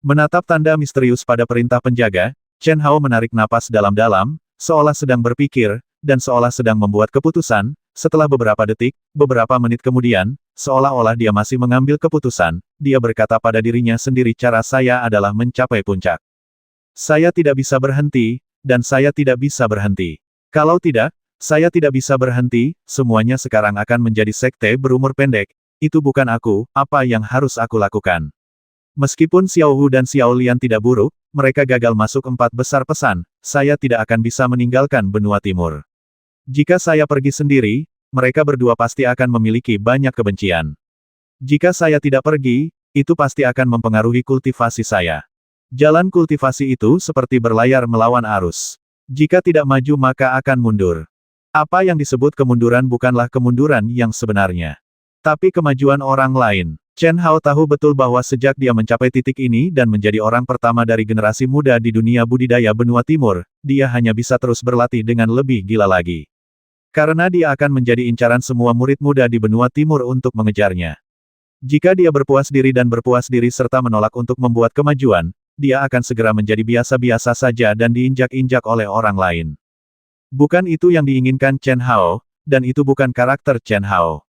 Menatap tanda misterius pada perintah penjaga, Chen Hao menarik napas dalam-dalam, seolah sedang berpikir, dan seolah sedang membuat keputusan. Setelah beberapa detik, beberapa menit kemudian, seolah-olah dia masih mengambil keputusan, dia berkata pada dirinya sendiri, cara saya adalah mencapai puncak. Saya tidak bisa berhenti, dan saya tidak bisa berhenti. Kalau tidak, saya tidak bisa berhenti, semuanya sekarang akan menjadi sekte berumur pendek. Itu bukan aku, apa yang harus aku lakukan? Meskipun Xiao Hu dan Xiao Lian tidak buruk, mereka gagal masuk 4 besar pesan, saya tidak akan bisa meninggalkan benua timur. Jika saya pergi sendiri, mereka berdua pasti akan memiliki banyak kebencian. Jika saya tidak pergi, itu pasti akan mempengaruhi kultivasi saya. Jalan kultivasi itu seperti berlayar melawan arus. Jika tidak maju maka akan mundur. Apa yang disebut kemunduran bukanlah kemunduran yang sebenarnya, tapi kemajuan orang lain. Chen Hao tahu betul bahwa sejak dia mencapai titik ini dan menjadi orang pertama dari generasi muda di dunia budidaya benua timur, dia hanya bisa terus berlatih dengan lebih gila lagi. Karena dia akan menjadi incaran semua murid muda di benua timur untuk mengejarnya. Jika dia berpuas diri dan berpuas diri serta menolak untuk membuat kemajuan, dia akan segera menjadi biasa-biasa saja dan diinjak-injak oleh orang lain. Bukan itu yang diinginkan Chen Hao, dan itu bukan karakter Chen Hao.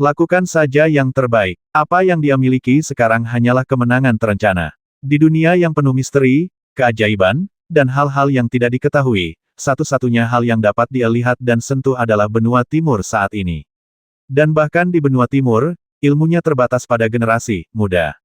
Lakukan saja yang terbaik. Apa yang dia miliki sekarang hanyalah kemenangan terencana. Di dunia yang penuh misteri, keajaiban, dan hal-hal yang tidak diketahui, satu-satunya hal yang dapat dia lihat dan sentuh adalah benua timur saat ini. Dan bahkan di benua timur, ilmunya terbatas pada generasi muda.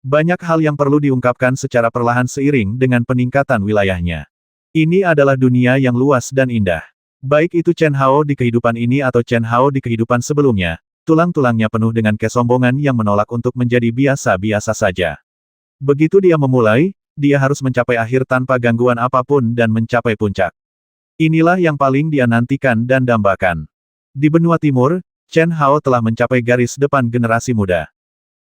Banyak hal yang perlu diungkapkan secara perlahan seiring dengan peningkatan wilayahnya. Ini adalah dunia yang luas dan indah. Baik itu Chen Hao di kehidupan ini atau Chen Hao di kehidupan sebelumnya, tulang-tulangnya penuh dengan kesombongan yang menolak untuk menjadi biasa-biasa saja. Begitu dia memulai, dia harus mencapai akhir tanpa gangguan apapun dan mencapai puncak. Inilah yang paling dia nantikan dan dambakan. Di benua timur, Chen Hao telah mencapai garis depan generasi muda.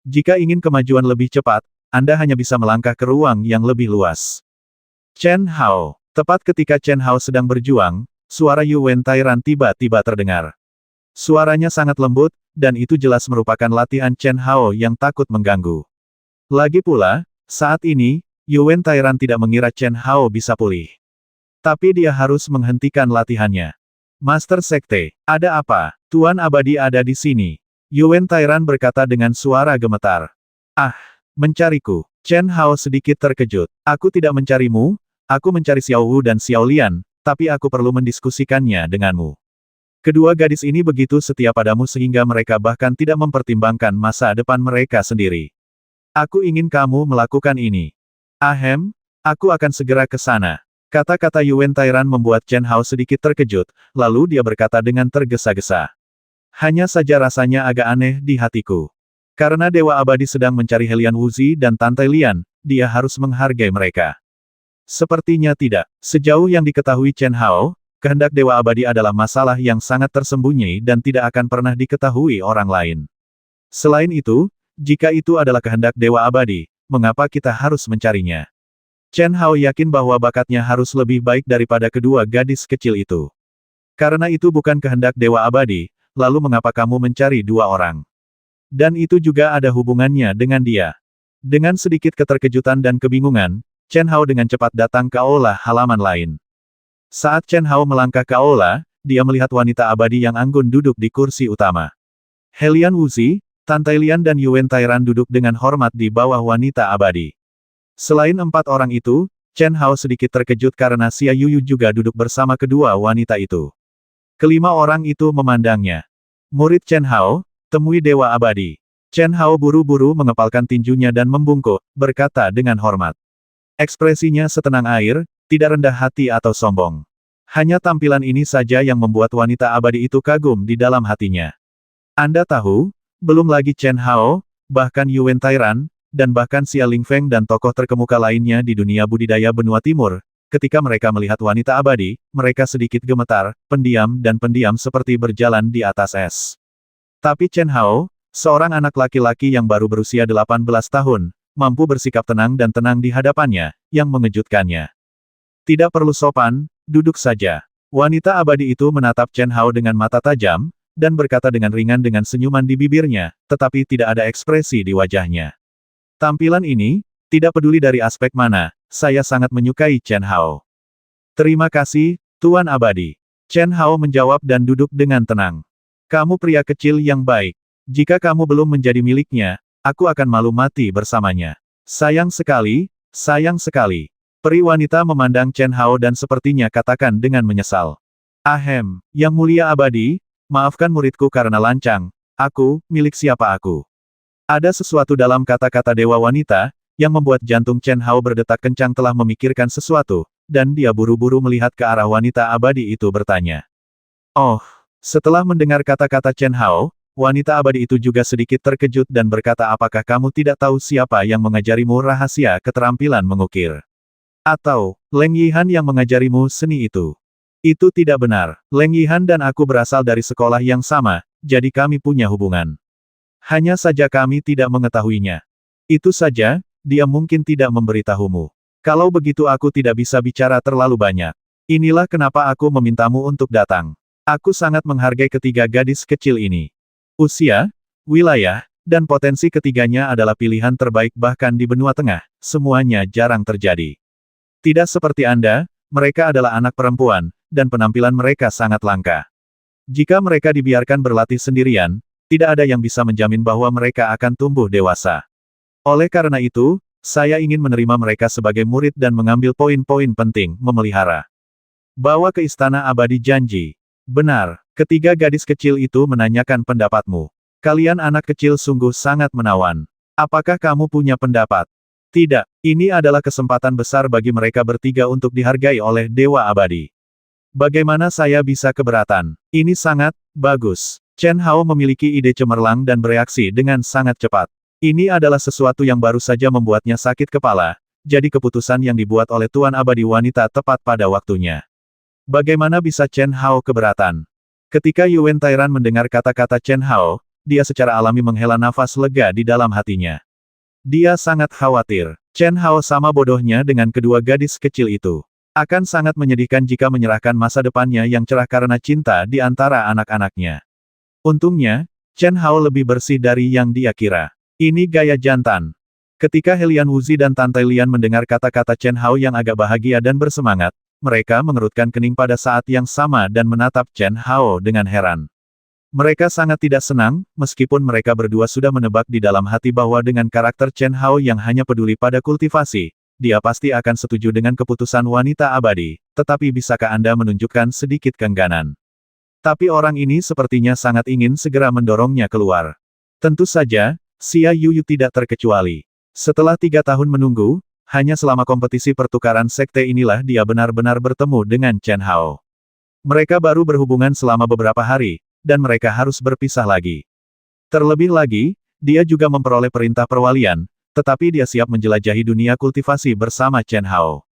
Jika ingin kemajuan lebih cepat, Anda hanya bisa melangkah ke ruang yang lebih luas. Chen Hao. Tepat ketika Chen Hao sedang berjuang, suara Yuwen Tairan tiba-tiba terdengar. Suaranya sangat lembut, dan itu jelas merupakan latihan Chen Hao yang takut mengganggu. Lagi pula, saat ini, Yuwen Tairan tidak mengira Chen Hao bisa pulih. Tapi dia harus menghentikan latihannya. Master Sekte, ada apa? Tuan Abadi ada di sini. Yuwen Tairan berkata dengan suara gemetar. Ah, mencariku. Chen Hao sedikit terkejut. Aku tidak mencarimu, aku mencari Xiao Wu dan Xiao Lian, tapi aku perlu mendiskusikannya denganmu. Kedua gadis ini begitu setia padamu sehingga mereka bahkan tidak mempertimbangkan masa depan mereka sendiri. Aku ingin kamu melakukan ini. Ahem, aku akan segera ke sana. Kata-kata Yuwen Tairan membuat Chen Hao sedikit terkejut, lalu dia berkata dengan tergesa-gesa. Hanya saja rasanya agak aneh di hatiku. Karena Dewa Abadi sedang mencari Helian Wuzi dan Tantai Lian, dia harus menghargai mereka. Sepertinya tidak. Sejauh yang diketahui Chen Hao, kehendak Dewa Abadi adalah masalah yang sangat tersembunyi dan tidak akan pernah diketahui orang lain. Selain itu, jika itu adalah kehendak Dewa Abadi, mengapa kita harus mencarinya? Chen Hao yakin bahwa bakatnya harus lebih baik daripada kedua gadis kecil itu. Karena itu bukan kehendak Dewa Abadi, lalu mengapa kamu mencari dua orang? Dan itu juga ada hubungannya dengan dia. Dengan sedikit keterkejutan dan kebingungan, Chen Hao dengan cepat datang ke aula halaman lain. Saat Chen Hao melangkah ke aula, dia melihat wanita abadi yang anggun duduk di kursi utama. Helian Wuzi, Tantai Lian dan Yuwen Tairan duduk dengan hormat di bawah wanita abadi. Selain empat orang itu, Chen Hao sedikit terkejut karena Xia Yuyu juga duduk bersama kedua wanita itu. Kelima orang itu memandangnya. Murid Chen Hao, temui Dewa Abadi. Chen Hao buru-buru mengepalkan tinjunya dan membungkuk, berkata dengan hormat. Ekspresinya setenang air, tidak rendah hati atau sombong. Hanya tampilan ini saja yang membuat wanita abadi itu kagum di dalam hatinya. Anda tahu, belum lagi Chen Hao, bahkan Yuwen Tairan, dan bahkan Xia Lingfeng dan tokoh terkemuka lainnya di dunia budidaya benua timur, ketika mereka melihat wanita abadi, mereka sedikit gemetar, pendiam seperti berjalan di atas es. Tapi Chen Hao, seorang anak laki-laki yang baru berusia 18 tahun, mampu bersikap tenang dan tenang di hadapannya, yang mengejutkannya. Tidak perlu sopan, duduk saja. Wanita abadi itu menatap Chen Hao dengan mata tajam, dan berkata dengan ringan dengan senyuman di bibirnya, tetapi tidak ada ekspresi di wajahnya. Tampilan ini, tidak peduli dari aspek mana, saya sangat menyukai Chen Hao. Terima kasih, Tuan Abadi. Chen Hao menjawab dan duduk dengan tenang. Kamu pria kecil yang baik. Jika kamu belum menjadi miliknya, aku akan malu mati bersamanya. Sayang sekali, sayang sekali. Peri wanita memandang Chen Hao dan sepertinya katakan dengan menyesal. Ahem, Yang Mulia Abadi, maafkan muridku karena lancang, aku, milik siapa aku? Ada sesuatu dalam kata-kata dewa wanita, yang membuat jantung Chen Hao berdetak kencang telah memikirkan sesuatu, dan dia buru-buru melihat ke arah wanita abadi itu bertanya. Oh, setelah mendengar kata-kata Chen Hao, wanita abadi itu juga sedikit terkejut dan berkata, apakah kamu tidak tahu siapa yang mengajarimu rahasia keterampilan mengukir? Atau, Leng Yihan yang mengajarimu seni itu? Itu tidak benar. Leng Yihan dan aku berasal dari sekolah yang sama, jadi kami punya hubungan. Hanya saja kami tidak mengetahuinya. Itu saja, dia mungkin tidak memberitahumu. Kalau begitu aku tidak bisa bicara terlalu banyak. Inilah kenapa aku memintamu untuk datang. Aku sangat menghargai ketiga gadis kecil ini. Usia, wilayah, dan potensi ketiganya adalah pilihan terbaik bahkan di benua tengah, semuanya jarang terjadi. Tidak seperti Anda, mereka adalah anak perempuan, dan penampilan mereka sangat langka. Jika mereka dibiarkan berlatih sendirian, tidak ada yang bisa menjamin bahwa mereka akan tumbuh dewasa. Oleh karena itu, saya ingin menerima mereka sebagai murid dan mengambil poin-poin penting, memelihara. Bawa ke Istana Abadi Janji. Benar, ketiga gadis kecil itu menanyakan pendapatmu. Kalian anak kecil sungguh sangat menawan. Apakah kamu punya pendapat? Tidak, ini adalah kesempatan besar bagi mereka bertiga untuk dihargai oleh Dewa Abadi. Bagaimana saya bisa keberatan? Ini sangat bagus. Chen Hao memiliki ide cemerlang dan bereaksi dengan sangat cepat. Ini adalah sesuatu yang baru saja membuatnya sakit kepala, jadi keputusan yang dibuat oleh Tuan Abadi Wanita tepat pada waktunya. Bagaimana bisa Chen Hao keberatan? Ketika Yuan Tairan mendengar kata-kata Chen Hao, dia secara alami menghela nafas lega di dalam hatinya. Dia sangat khawatir. Chen Hao sama bodohnya dengan kedua gadis kecil itu. Akan sangat menyedihkan jika menyerahkan masa depannya yang cerah karena cinta di antara anak-anaknya. Untungnya, Chen Hao lebih bersih dari yang dia kira. Ini gaya jantan. Ketika Helian Wuzi dan Tante Lian mendengar kata-kata Chen Hao yang agak bahagia dan bersemangat, mereka mengerutkan kening pada saat yang sama dan menatap Chen Hao dengan heran. Mereka sangat tidak senang, meskipun mereka berdua sudah menebak di dalam hati bahwa dengan karakter Chen Hao yang hanya peduli pada kultivasi, dia pasti akan setuju dengan keputusan wanita abadi, tetapi bisakah Anda menunjukkan sedikit keengganan? Tapi orang ini sepertinya sangat ingin segera mendorongnya keluar. Tentu saja, Xia Yuyu tidak terkecuali. Setelah 3 tahun menunggu, hanya selama kompetisi pertukaran sekte inilah dia benar-benar bertemu dengan Chen Hao. Mereka baru berhubungan selama beberapa hari, dan mereka harus berpisah lagi. Terlebih lagi, dia juga memperoleh perintah perwalian, tetapi dia siap menjelajahi dunia kultivasi bersama Chen Hao.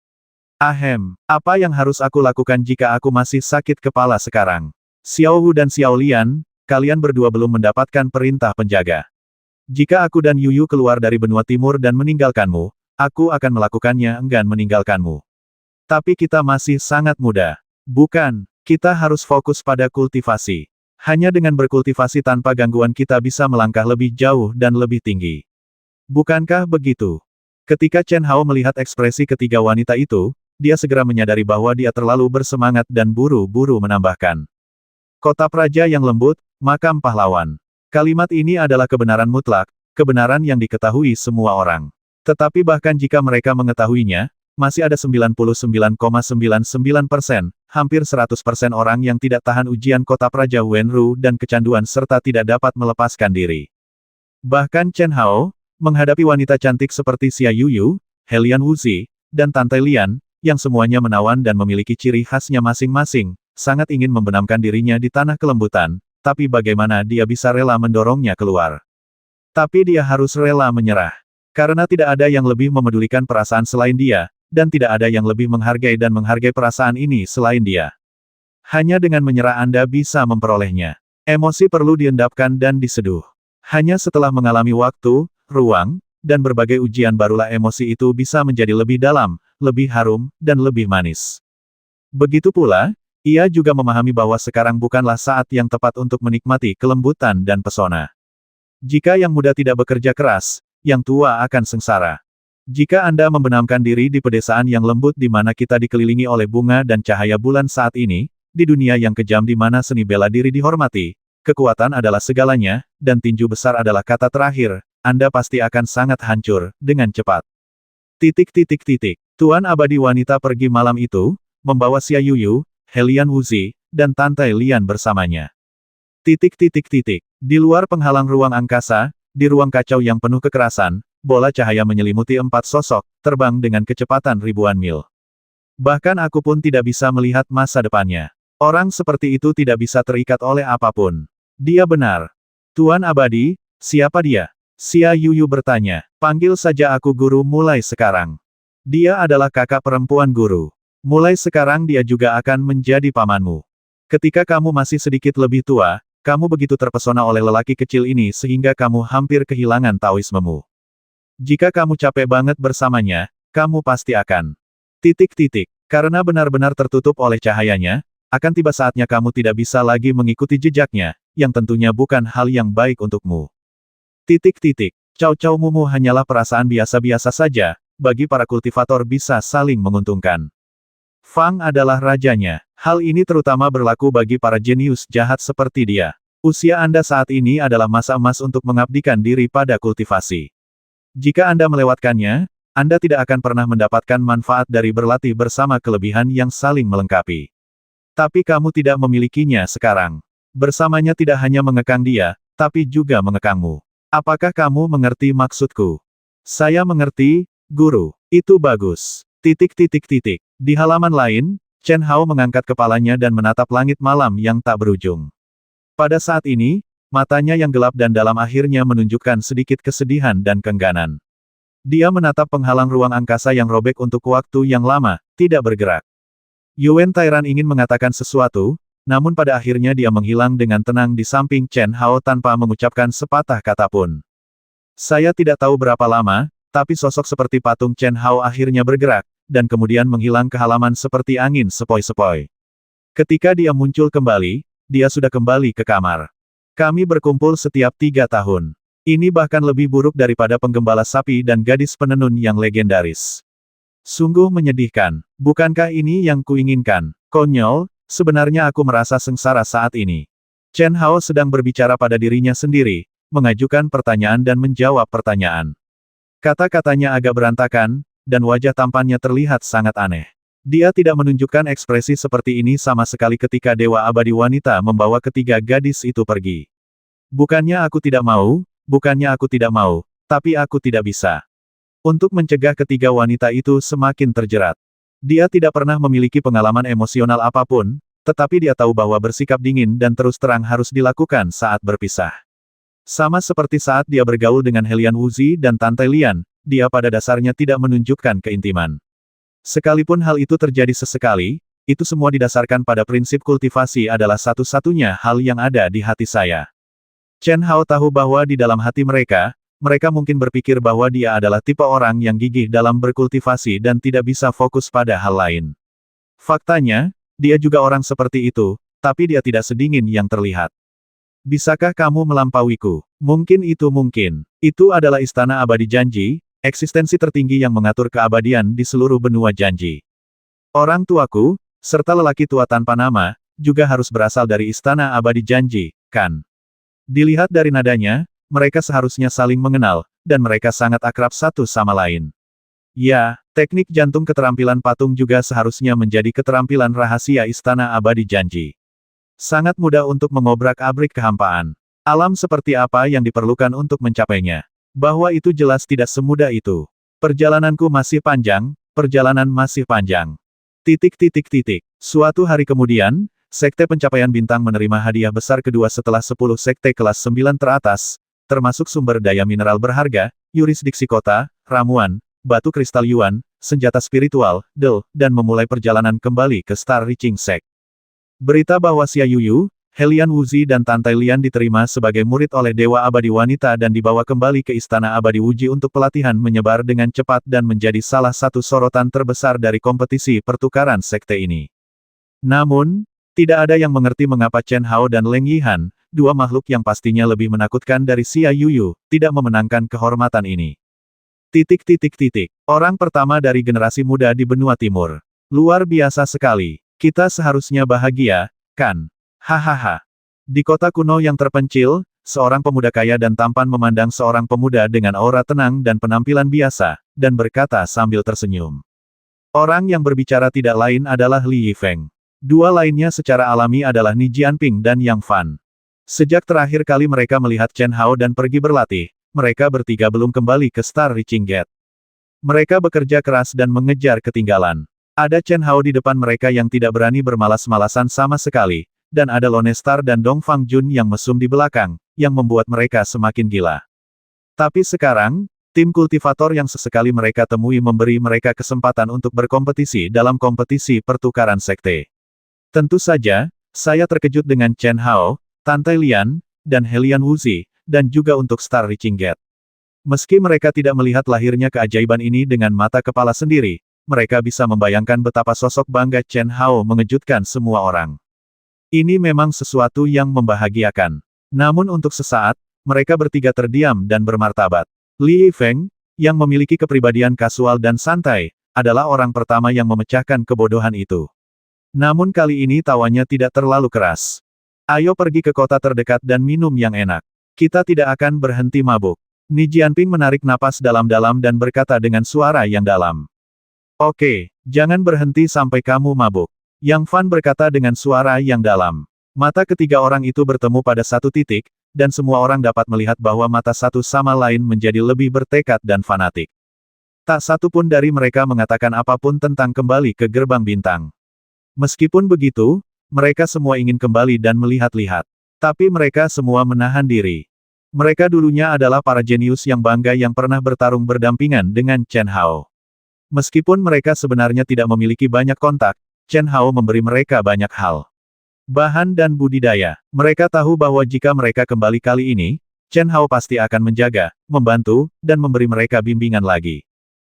Ahem, apa yang harus aku lakukan jika aku masih sakit kepala sekarang? Xiao Wu dan Xiao Lian, kalian berdua belum mendapatkan perintah penjaga. Jika aku dan Yuyu keluar dari benua timur dan meninggalkanmu, aku akan melakukannya enggan meninggalkanmu. Tapi kita masih sangat muda. Bukan, kita harus fokus pada kultivasi. Hanya dengan berkultivasi tanpa gangguan kita bisa melangkah lebih jauh dan lebih tinggi. Bukankah begitu? Ketika Chen Hao melihat ekspresi ketiga wanita itu, dia segera menyadari bahwa dia terlalu bersemangat dan buru-buru menambahkan. Kota Praja yang lembut, makam pahlawan. Kalimat ini adalah kebenaran mutlak, kebenaran yang diketahui semua orang. Tetapi bahkan jika mereka mengetahuinya, masih ada 99,99%, hampir 100% orang yang tidak tahan ujian Kota Praja Wenru dan kecanduan serta tidak dapat melepaskan diri. Bahkan Chen Hao, menghadapi wanita cantik seperti Xia Yuyu, Helian Wuzi, dan Tante Lian, yang semuanya menawan dan memiliki ciri khasnya masing-masing, sangat ingin membenamkan dirinya di tanah kelembutan, tapi bagaimana dia bisa rela mendorongnya keluar? Tapi dia harus rela menyerah. Karena tidak ada yang lebih memedulikan perasaan selain dia, dan tidak ada yang lebih menghargai dan menghargai perasaan ini selain dia. Hanya dengan menyerah Anda bisa memperolehnya. Emosi perlu diendapkan dan diseduh. Hanya setelah mengalami waktu, ruang, dan berbagai ujian barulah emosi itu bisa menjadi lebih dalam, lebih harum, dan lebih manis. Begitu pula, ia juga memahami bahwa sekarang bukanlah saat yang tepat untuk menikmati kelembutan dan pesona. Jika yang muda tidak bekerja keras, yang tua akan sengsara. Jika Anda membenamkan diri di pedesaan yang lembut di mana kita dikelilingi oleh bunga dan cahaya bulan saat ini, di dunia yang kejam di mana seni bela diri dihormati, kekuatan adalah segalanya, dan tinju besar adalah kata terakhir, Anda pasti akan sangat hancur, dengan cepat. Tuan Abadi Wanita pergi malam itu, membawa Xia Yuyu, Helian Wuzi, dan Tante Lian bersamanya. Di luar penghalang ruang angkasa, di ruang kacau yang penuh kekerasan, bola cahaya menyelimuti 4 sosok, terbang dengan kecepatan ribuan mil. Bahkan aku pun tidak bisa melihat masa depannya. Orang seperti itu tidak bisa terikat oleh apapun. Dia benar. Tuan Abadi, siapa dia? Xia Yuyu bertanya. Panggil saja aku guru mulai sekarang. Dia adalah kakak perempuan guru. Mulai sekarang dia juga akan menjadi pamanmu. Ketika kamu masih sedikit lebih tua, kamu begitu terpesona oleh lelaki kecil ini sehingga kamu hampir kehilangan taoismemu. Jika kamu capek banget bersamanya, kamu pasti akan. Karena benar-benar tertutup oleh cahayanya, akan tiba saatnya kamu tidak bisa lagi mengikuti jejaknya, yang tentunya bukan hal yang baik untukmu. Cao-cao mumu hanyalah perasaan biasa-biasa saja, bagi para kultivator bisa saling menguntungkan. Fang adalah rajanya. Hal ini terutama berlaku bagi para jenius jahat seperti dia. Usia Anda saat ini adalah masa emas untuk mengabdikan diri pada kultivasi. Jika Anda melewatkannya, Anda tidak akan pernah mendapatkan manfaat dari berlatih bersama kelebihan yang saling melengkapi. Tapi kamu tidak memilikinya sekarang. Bersamanya tidak hanya mengekang dia, tapi juga mengekangmu. Apakah kamu mengerti maksudku? Saya mengerti, guru. Itu bagus. Di halaman lain, Chen Hao mengangkat kepalanya dan menatap langit malam yang tak berujung. Pada saat ini, matanya yang gelap dan dalam akhirnya menunjukkan sedikit kesedihan dan keengganan. Dia menatap penghalang ruang angkasa yang robek untuk waktu yang lama, tidak bergerak. Yuan Tairan ingin mengatakan sesuatu, namun pada akhirnya dia menghilang dengan tenang di samping Chen Hao tanpa mengucapkan sepatah kata pun. Saya tidak tahu berapa lama, tapi sosok seperti patung Chen Hao akhirnya bergerak, dan kemudian menghilang ke halaman seperti angin sepoi-sepoi. Ketika dia muncul kembali, dia sudah kembali ke kamar. Kami berkumpul setiap 3 tahun. Ini bahkan lebih buruk daripada penggembala sapi dan gadis penenun yang legendaris. Sungguh menyedihkan. Bukankah ini yang kuinginkan? Konyol, sebenarnya aku merasa sengsara saat ini. Chen Hao sedang berbicara pada dirinya sendiri, mengajukan pertanyaan dan menjawab pertanyaan. Kata-katanya agak berantakan, dan wajah tampannya terlihat sangat aneh. Dia tidak menunjukkan ekspresi seperti ini sama sekali ketika Dewa Abadi Wanita membawa ketiga gadis itu pergi. Bukannya aku tidak mau, tapi aku tidak bisa. Untuk mencegah ketiga wanita itu semakin terjerat. Dia tidak pernah memiliki pengalaman emosional apapun, tetapi dia tahu bahwa bersikap dingin dan terus terang harus dilakukan saat berpisah. Sama seperti saat dia bergaul dengan Helian Wuzi dan Tante Lian, dia pada dasarnya tidak menunjukkan keintiman. Sekalipun hal itu terjadi sesekali, itu semua didasarkan pada prinsip kultivasi adalah satu-satunya hal yang ada di hati saya. Chen Hao tahu bahwa di dalam hati mereka mungkin berpikir bahwa dia adalah tipe orang yang gigih dalam berkultivasi dan tidak bisa fokus pada hal lain. Faktanya, dia juga orang seperti itu, tapi dia tidak sedingin yang terlihat. Bisakah kamu melampauiku? Mungkin itu mungkin. Itu adalah istana abadi janji, eksistensi tertinggi yang mengatur keabadian di seluruh benua janji. Orang tuaku, serta lelaki tua tanpa nama, juga harus berasal dari istana abadi janji, kan? Dilihat dari nadanya, mereka seharusnya saling mengenal, dan mereka sangat akrab satu sama lain. Ya, teknik jantung keterampilan patung juga seharusnya menjadi keterampilan rahasia istana abadi janji. Sangat mudah untuk mengobrak-abrik kehampaan. Alam seperti apa yang diperlukan untuk mencapainya? Bahwa itu jelas tidak semudah itu. Perjalananku masih panjang, perjalanan masih panjang. Suatu hari kemudian, Sekte Pencapaian Bintang menerima hadiah besar kedua setelah 10 sekte kelas 9 teratas, termasuk sumber daya mineral berharga, yurisdiksi kota, ramuan, batu kristal yuan, senjata spiritual, dan memulai perjalanan kembali ke Star Reaching Sect. Berita bahwa Xia Yuyu, Helian Wuzi dan Tante Lian diterima sebagai murid oleh Dewa Abadi Wanita dan dibawa kembali ke Istana Abadi Wuji untuk pelatihan menyebar dengan cepat dan menjadi salah satu sorotan terbesar dari kompetisi pertukaran sekte ini. Namun, tidak ada yang mengerti mengapa Chen Hao dan Leng Yihan, dua makhluk yang pastinya lebih menakutkan dari Xia Yuyu, tidak memenangkan kehormatan ini. Orang pertama dari generasi muda di benua timur. Luar biasa sekali. Kita seharusnya bahagia, kan? Hahaha. Di kota kuno yang terpencil, seorang pemuda kaya dan tampan memandang seorang pemuda dengan aura tenang dan penampilan biasa, dan berkata sambil tersenyum. Orang yang berbicara tidak lain adalah Li Yifeng. Dua lainnya secara alami adalah Ni Jianping dan Yang Fan. Sejak terakhir kali mereka melihat Chen Hao dan pergi berlatih, mereka bertiga belum kembali ke Star Reaching Gate. Mereka bekerja keras dan mengejar ketinggalan. Ada Chen Hao di depan mereka yang tidak berani bermalas-malasan sama sekali, dan ada Lone Star dan Dong Fang Jun yang mesum di belakang, yang membuat mereka semakin gila. Tapi sekarang, tim kultivator yang sesekali mereka temui memberi mereka kesempatan untuk berkompetisi dalam kompetisi pertukaran sekte. Tentu saja, saya terkejut dengan Chen Hao, Tan Tai Lian, dan Helian Wuzi, dan juga untuk Star Reaching Gate. Meski mereka tidak melihat lahirnya keajaiban ini dengan mata kepala sendiri, mereka bisa membayangkan betapa sosok bangga Chen Hao mengejutkan semua orang. Ini memang sesuatu yang membahagiakan. Namun untuk sesaat, mereka bertiga terdiam dan bermartabat. Li Yifeng, yang memiliki kepribadian kasual dan santai, adalah orang pertama yang memecahkan kebodohan itu. Namun kali ini tawanya tidak terlalu keras. Ayo pergi ke kota terdekat dan minum yang enak. Kita tidak akan berhenti mabuk. Ni Jianping menarik napas dalam-dalam dan berkata dengan suara yang dalam. Oke, jangan berhenti sampai kamu mabuk. Yang Fan berkata dengan suara yang dalam. Mata ketiga orang itu bertemu pada satu titik, dan semua orang dapat melihat bahwa mata satu sama lain menjadi lebih bertekad dan fanatik. Tak satu pun dari mereka mengatakan apapun tentang kembali ke gerbang bintang. Meskipun begitu, mereka semua ingin kembali dan melihat-lihat. Tapi mereka semua menahan diri. Mereka dulunya adalah para jenius yang bangga yang pernah bertarung berdampingan dengan Chen Hao. Meskipun mereka sebenarnya tidak memiliki banyak kontak, Chen Hao memberi mereka banyak hal. Bahan dan budidaya. Mereka tahu bahwa jika mereka kembali kali ini, Chen Hao pasti akan menjaga, membantu, dan memberi mereka bimbingan lagi.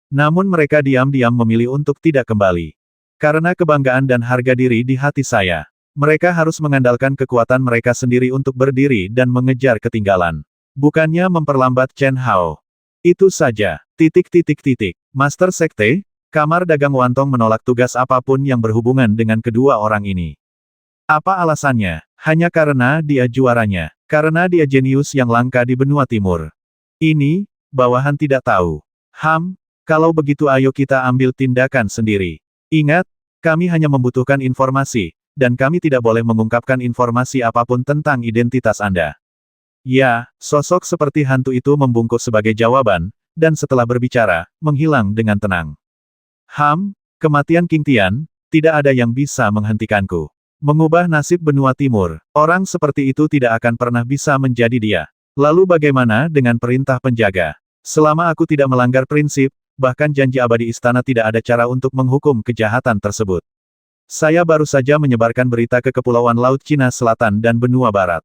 Namun mereka diam-diam memilih untuk tidak kembali. Karena kebanggaan dan harga diri di hati saya, mereka harus mengandalkan kekuatan mereka sendiri untuk berdiri dan mengejar ketinggalan. Bukannya memperlambat Chen Hao. Itu saja. Master Sekte, Kamar Dagang Wantong menolak tugas apapun yang berhubungan dengan kedua orang ini. Apa alasannya? Hanya karena dia juaranya. Karena dia jenius yang langka di benua timur. Ini, bawahan tidak tahu. Kalau begitu ayo kita ambil tindakan sendiri. Ingat, kami hanya membutuhkan informasi, dan kami tidak boleh mengungkapkan informasi apapun tentang identitas Anda. Ya, sosok seperti hantu itu membungkuk sebagai jawaban, dan setelah berbicara, menghilang dengan tenang. Kematian King Tian, tidak ada yang bisa menghentikanku. Mengubah nasib benua timur, orang seperti itu tidak akan pernah bisa menjadi dia. Lalu bagaimana dengan perintah penjaga? Selama aku tidak melanggar prinsip, bahkan janji abadi istana tidak ada cara untuk menghukum kejahatan tersebut. Saya baru saja menyebarkan berita ke Kepulauan Laut Cina Selatan dan benua barat.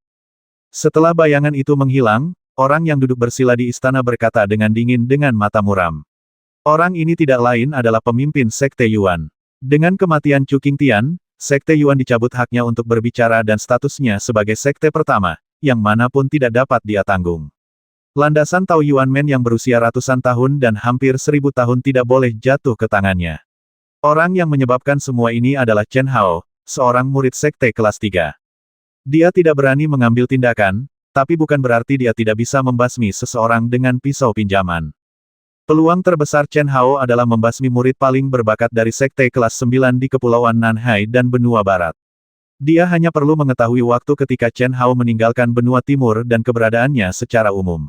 Setelah bayangan itu menghilang, orang yang duduk bersila di istana berkata dengan dingin dengan mata muram. Orang ini tidak lain adalah pemimpin Sekte Yuan. Dengan kematian Chu Qingtian, Sekte Yuan dicabut haknya untuk berbicara dan statusnya sebagai sekte pertama, yang manapun tidak dapat dia tanggung. Landasan Tao Yuan Men yang berusia ratusan tahun dan hampir 1000 tahun tidak boleh jatuh ke tangannya. Orang yang menyebabkan semua ini adalah Chen Hao, seorang murid sekte kelas 3. Dia tidak berani mengambil tindakan, tapi bukan berarti dia tidak bisa membasmi seseorang dengan pisau pinjaman. Peluang terbesar Chen Hao adalah membasmi murid paling berbakat dari sekte kelas 9 di Kepulauan Nanhai dan benua barat. Dia hanya perlu mengetahui waktu ketika Chen Hao meninggalkan benua timur dan keberadaannya secara umum.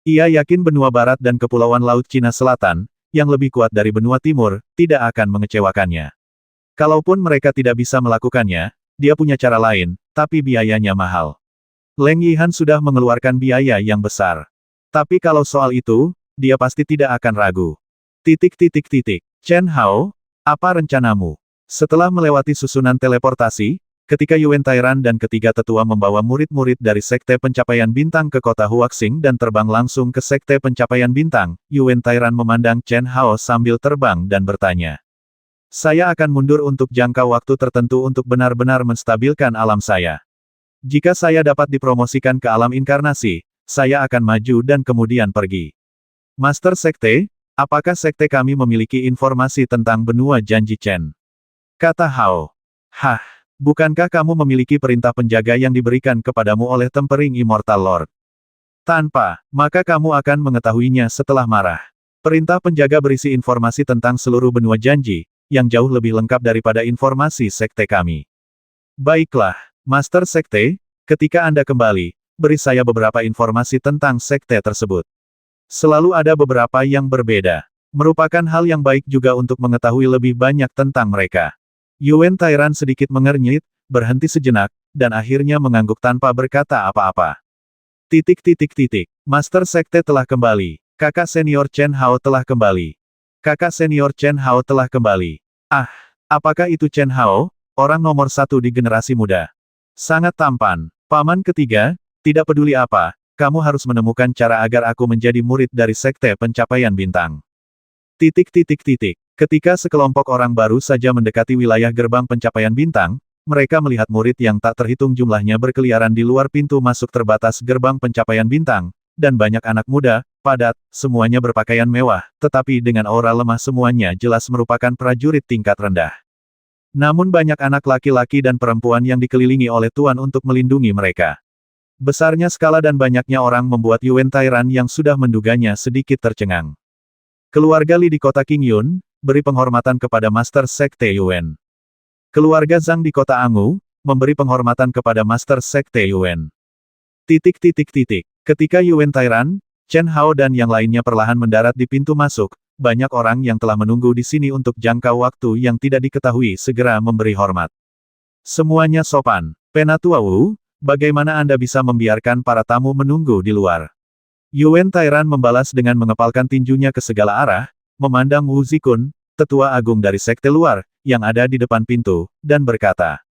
Ia yakin benua barat dan Kepulauan Laut Cina Selatan, yang lebih kuat dari benua timur, tidak akan mengecewakannya. Kalaupun mereka tidak bisa melakukannya, dia punya cara lain, tapi biayanya mahal. Leng Yihan sudah mengeluarkan biaya yang besar. Tapi kalau soal itu, dia pasti tidak akan ragu. Chen Hao, apa rencanamu? Setelah melewati susunan teleportasi, ketika Yuan Tairan dan ketiga tetua membawa murid-murid dari Sekte Pencapaian Bintang ke kota Huaxing dan terbang langsung ke Sekte Pencapaian Bintang, Yuan Tairan memandang Chen Hao sambil terbang dan bertanya. Saya akan mundur untuk jangka waktu tertentu untuk benar-benar menstabilkan alam saya. Jika saya dapat dipromosikan ke alam inkarnasi, saya akan maju dan kemudian pergi. Master Sekte, apakah sekte kami memiliki informasi tentang benua janji Chen? Kata Hao. Bukankah kamu memiliki perintah penjaga yang diberikan kepadamu oleh Tempering Immortal Lord? Tanpa, maka kamu akan mengetahuinya setelah marah. Perintah penjaga berisi informasi tentang seluruh benua janji, yang jauh lebih lengkap daripada informasi sekte kami. Baiklah, Master Sekte, ketika Anda kembali, beri saya beberapa informasi tentang sekte tersebut. Selalu ada beberapa yang berbeda. Merupakan hal yang baik juga untuk mengetahui lebih banyak tentang mereka. Yuan Tairan sedikit mengernyit, berhenti sejenak, dan akhirnya mengangguk tanpa berkata apa-apa. Master Sekte telah kembali. Kakak senior Chen Hao telah kembali. Kakak senior Chen Hao telah kembali. Ah, apakah itu Chen Hao? Orang nomor satu di generasi muda. Sangat tampan. Paman ketiga, tidak peduli apa, kamu harus menemukan cara agar aku menjadi murid dari Sekte Pencapaian Bintang. Ketika sekelompok orang baru saja mendekati wilayah gerbang pencapaian bintang, mereka melihat murid yang tak terhitung jumlahnya berkeliaran di luar pintu masuk terbatas gerbang pencapaian bintang, dan banyak anak muda, padat, semuanya berpakaian mewah, tetapi dengan aura lemah semuanya jelas merupakan prajurit tingkat rendah. Namun banyak anak laki-laki dan perempuan yang dikelilingi oleh Tuan untuk melindungi mereka. Besarnya skala dan banyaknya orang membuat Yuan Tairan yang sudah menduganya sedikit tercengang. Keluarga Li di kota Qingyun, beri penghormatan kepada Master Sekte Yuan. Keluarga Zhang di kota Angu, memberi penghormatan kepada Master Sekte Yuan. Ketika Yuan Tairan, Chen Hao dan yang lainnya perlahan mendarat di pintu masuk, banyak orang yang telah menunggu di sini untuk jangka waktu yang tidak diketahui segera memberi hormat. Semuanya sopan. Penatua Wu, bagaimana Anda bisa membiarkan para tamu menunggu di luar? Yuan Tairan membalas dengan mengepalkan tinjunya ke segala arah, memandang Wu Zikun, tetua agung dari sekte luar, yang ada di depan pintu, dan berkata,